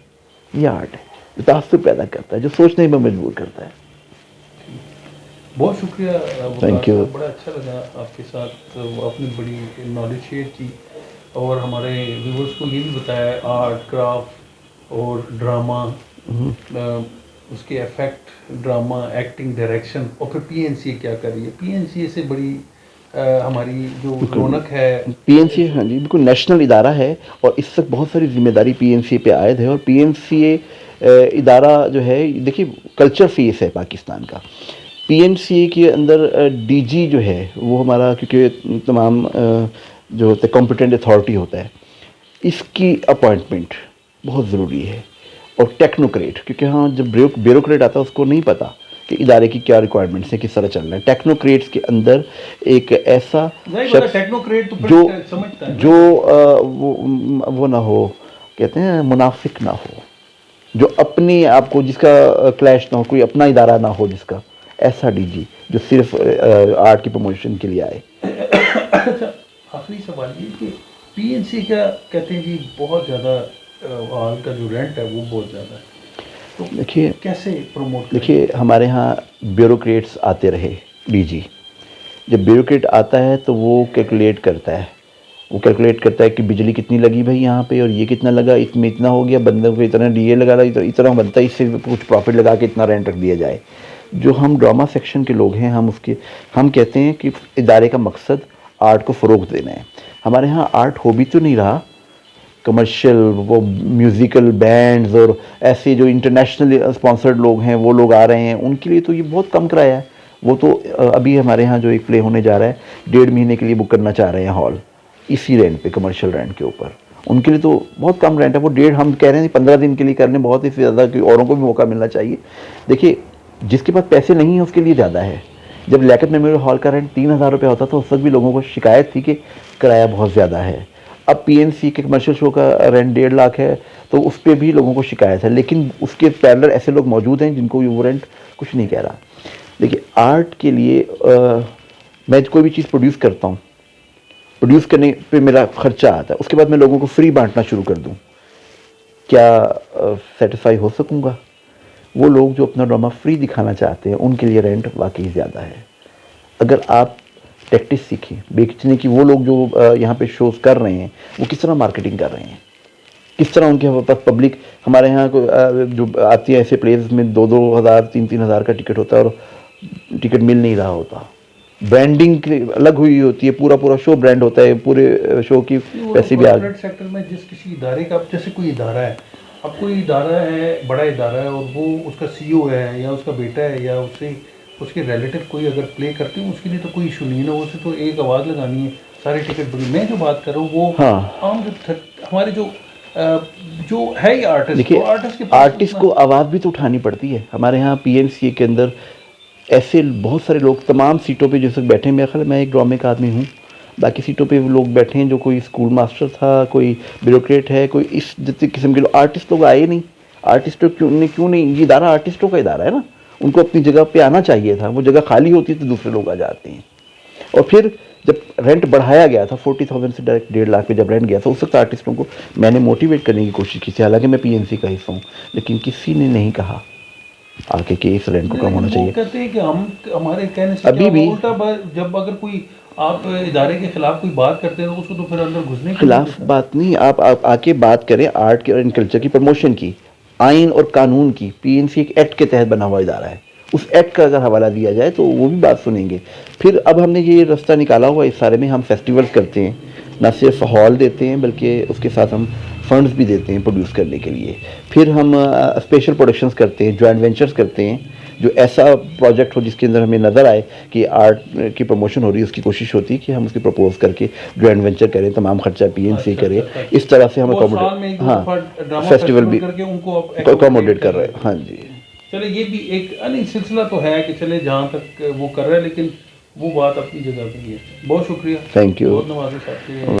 یہ آرٹ ہے جو تاثر پیدا کرتا ہے، جو سوچنے میں مجبور کرتا ہے. بہت شکریہ. Thank you. بڑا اچھا لگا آپ کے ساتھ، آپ نے بڑی نالج شیئر کی، اور ہمارے ویورز کو یہ بھی بتایا آرٹ، کرافٹ اور ڈرامہ، اس کے افیکٹ، ڈرامہ، ایکٹنگ، ڈائریکشن، اور پھر پی این سی کیا کر رہی ہے. پی این سی سے بڑی ہماری جو رونق ہے. پی این سی ہاں جی بالکل نیشنل ادارہ ہے، اور اس وقت بہت ساری ذمہ داری پی این سی پہ عائد ہے. اور پی این سی ادارہ جو ہے دیکھیے کلچر فیس ہے پاکستان کا. پی این سی کے اندر ڈی جی جو ہے وہ ہمارا، کیونکہ تمام جو ہوتا ہے کمپیٹنٹ اتھارٹی ہوتا ہے، اس کی اپوائنٹمنٹ بہت ضروری ہے. اور ٹیکنوکریٹ، کیونکہ ہاں جب بیوروکریٹ آتا ہے اس کو نہیں پتہ کہ ادارے کی کیا ریکوائرمنٹس ہیں، کس طرح چلنا ہے. ٹیکنوکریٹس کے اندر ایک ایسا شخص جو وہ نہ ہو، کہتے ہیں منافق نہ ہو، جو اپنی آپ کو جس کا کلیش نہ ہو، کوئی اپنا ادارہ نہ ہو جس کا، ایسا ڈی جی جو صرف آرٹ کی پروموشن کے لیے آئے. آخری سوال یہ کہ پی این سی کا کہتے ہیں جی بہت زیادہ ہال کا جو رینٹ ہے وہ بہت زیادہ ہے، تو دیکھیے کیسے پروموٹ؟ دیکھیے ہمارے ہاں بیوروکریٹس آتے رہے. ڈی جی جب بیوروکریٹ آتا ہے تو وہ کیلکولیٹ کرتا ہے کہ بجلی کتنی لگی بھائی یہاں پہ، اور یہ کتنا لگا، اس میں اتنا ہو گیا، بندوں کو اتنا ڈی اے لگا رہا، اتنا بنتا ہے، اس سے کچھ پروفٹ لگا کے اتنا رینٹ رکھ دیا جائے. جو ہم ڈرامہ سیکشن کے لوگ ہیں، ہم کہتے ہیں کہ ادارے کا مقصد آرٹ کو فروغ دینا ہے. ہمارے ہاں آرٹ ہو بھی تو نہیں رہا، کمرشل وہ میوزیکل بینڈز اور ایسے جو انٹرنیشنل اسپانسرڈ لوگ ہیں وہ لوگ آ رہے ہیں، ان کے لیے تو یہ بہت کم کرایہ ہے. وہ تو ابھی ہمارے ہاں جو ایک پلے ہونے جا رہا ہے 1.5 مہینے کے لیے بک کرنا چاہ رہے ہیں ہال، اسی رینٹ پہ، کمرشل رینٹ کے اوپر. ان کے لیے تو بہت کم رینٹ ہے. وہ 1.5 ہم کہہ رہے ہیں 15 دن کے لیے کرنے، بہت ہی زیادہ، کہ اوروں کو بھی موقع ملنا چاہیے. دیکھیے جس کے پاس پیسے نہیں ہیں اس کے لیے زیادہ ہے. جب لیاقت میموریل ہال کا رینٹ 3,000 روپے ہوتا تھا اس وقت بھی لوگوں کو شکایت تھی کہ کرایہ بہت زیادہ ہے. اب پی این سی کے کمرشل شو کا رینٹ 1.5 لاکھ ہے تو اس پہ بھی لوگوں کو شکایت ہے، لیکن اس کے پیرلر ایسے لوگ موجود ہیں جن کو وہ رینٹ کچھ نہیں کہہ رہا. دیکھیے آرٹ کے لیے میں کوئی بھی چیز پروڈیوس کرتا ہوں، پروڈیوس کرنے پہ میرا خرچہ آتا ہے، اس کے بعد میں لوگوں کو فری بانٹنا شروع کر دوں، کیا سیٹسفائی ہو سکوں گا؟ وہ لوگ جو اپنا ڈرامہ فری دکھانا چاہتے ہیں ان کے لیے رینٹ واقعی زیادہ ہے. اگر آپ ٹیکٹس سیکھیں بیچنے کی، وہ لوگ جو یہاں پہ شوز کر رہے ہیں وہ کس طرح مارکیٹنگ کر رہے ہیں، کس طرح ان کے پاس پبلک. ہمارے یہاں جو آتی ہے ایسے پلیز میں 2,000 3,000 کا ٹکٹ ہوتا ہے اور ٹکٹ مل نہیں رہا ہوتا. برانڈنگ الگ ہوئی ہوتی ہے، پورا شو برانڈ ہوتا ہے، پورے شو کی پیسے بھی کارپوریٹ سیکٹر میں جس کسی ادارے کا، جیسے کوئی ادارہ ہے، اب کوئی ادارہ ہے، بڑا ادارہ ہے، اور وہ اس کا سی او ہے یا اس کا بیٹا ہے یا اس کے ریلیٹو کوئی اگر پلے کرتے ہیں، اس کے لیے تو کوئی ایشو نہیں ہے نا. اسے تو ایک آواز لگانی ہے، سارے ٹکٹ بڑی. میں جو بات کر رہا ہوں وہ عام جو ہمارے جو ہے ہی آرٹسٹ. دیکھیے آرٹسٹ کو آواز بھی تو اٹھانی پڑتی ہے. ہمارے یہاں پی این سی کے اندر ایسے بہت سارے لوگ تمام سیٹوں پہ جیسے بیٹھے ہیں. میرا خیال میں ایک ڈرامے کا آدمی ہوں، باقی سیٹوں پہ وہ لوگ بیٹھے ہیں جو کوئی اسکول ماسٹر تھا، کوئی بیوروکریٹ ہے، کوئی اس قسم کے لوگ. آرٹسٹ لوگ آئے نہیں. آرٹسٹ کیوں نہیں؟ یہ ادارہ آرٹسٹوں کا ادارہ ہے نا، ان کو اپنی جگہ پہ آنا چاہیے تھا. وہ جگہ خالی ہوتی ہے تو دوسرے لوگ آ جاتے ہیں. اور پھر جب رینٹ بڑھایا گیا تھا 40,000 سے ڈائریکٹ 1.5 لاکھ پہ جب رینٹ گیا تھا، اس وقت آرٹسٹوں کو میں نے موٹیویٹ کرنے کی کوشش کی تھی، حالانکہ میں پی این سی کا حصہ ہوں، لیکن کسی نے نہیں کہا آگے کہ اس رینٹ کو کم ہونا چاہیے. کہتے ہیں کہ ہمارے کہنے سے ابھی بھی الٹا جب اگر کوئی آپ ادارے کے خلاف کوئی بات کرتے ہیں تو اس کو تو پھر اندر گھسنے کے خلاف بات نہیں. آپ آ کے بات کریں آرٹ کے اور کلچر کی پروموشن کی، آئین اور قانون کی. پی این سی ایک ایکٹ کے تحت بنا ہوا ادارہ ہے، اس ایکٹ کا اگر حوالہ دیا جائے تو وہ بھی بات سنیں گے. پھر اب ہم نے یہ رستہ نکالا ہوا اس سارے میں، ہم فیسٹیولز کرتے ہیں، نہ صرف ہال دیتے ہیں بلکہ اس کے ساتھ ہم فنڈز بھی دیتے ہیں پروڈیوس کرنے کے لیے. پھر ہم اسپیشل پروڈکشنز کرتے ہیں، جوائنٹ وینچرز کرتے ہیں. جو ایسا پروجیکٹ ہو جس کے اندر ہمیں نظر آئے کہ آرٹ کی پروموشن ہو رہی ہے، اس کی کوشش ہوتی ہے کہ ہم اس کی پروپوز کر کے جوائنٹ وینچر کریں، تمام خرچہ پی این سی کرے. اس طرح سے ہم فیسٹیول بھی اکوموڈیٹ کر رہے ہیں. ہاں جی چلے یہ بھی ایک سلسلہ تو ہے کہ چلے جہاں تک وہ کر رہے ہیں، لیکن وہ بات اپنی جگہ پہ ہی ہے. بہت شکریہ، تھینک یو. بہت نوازش آپ کے.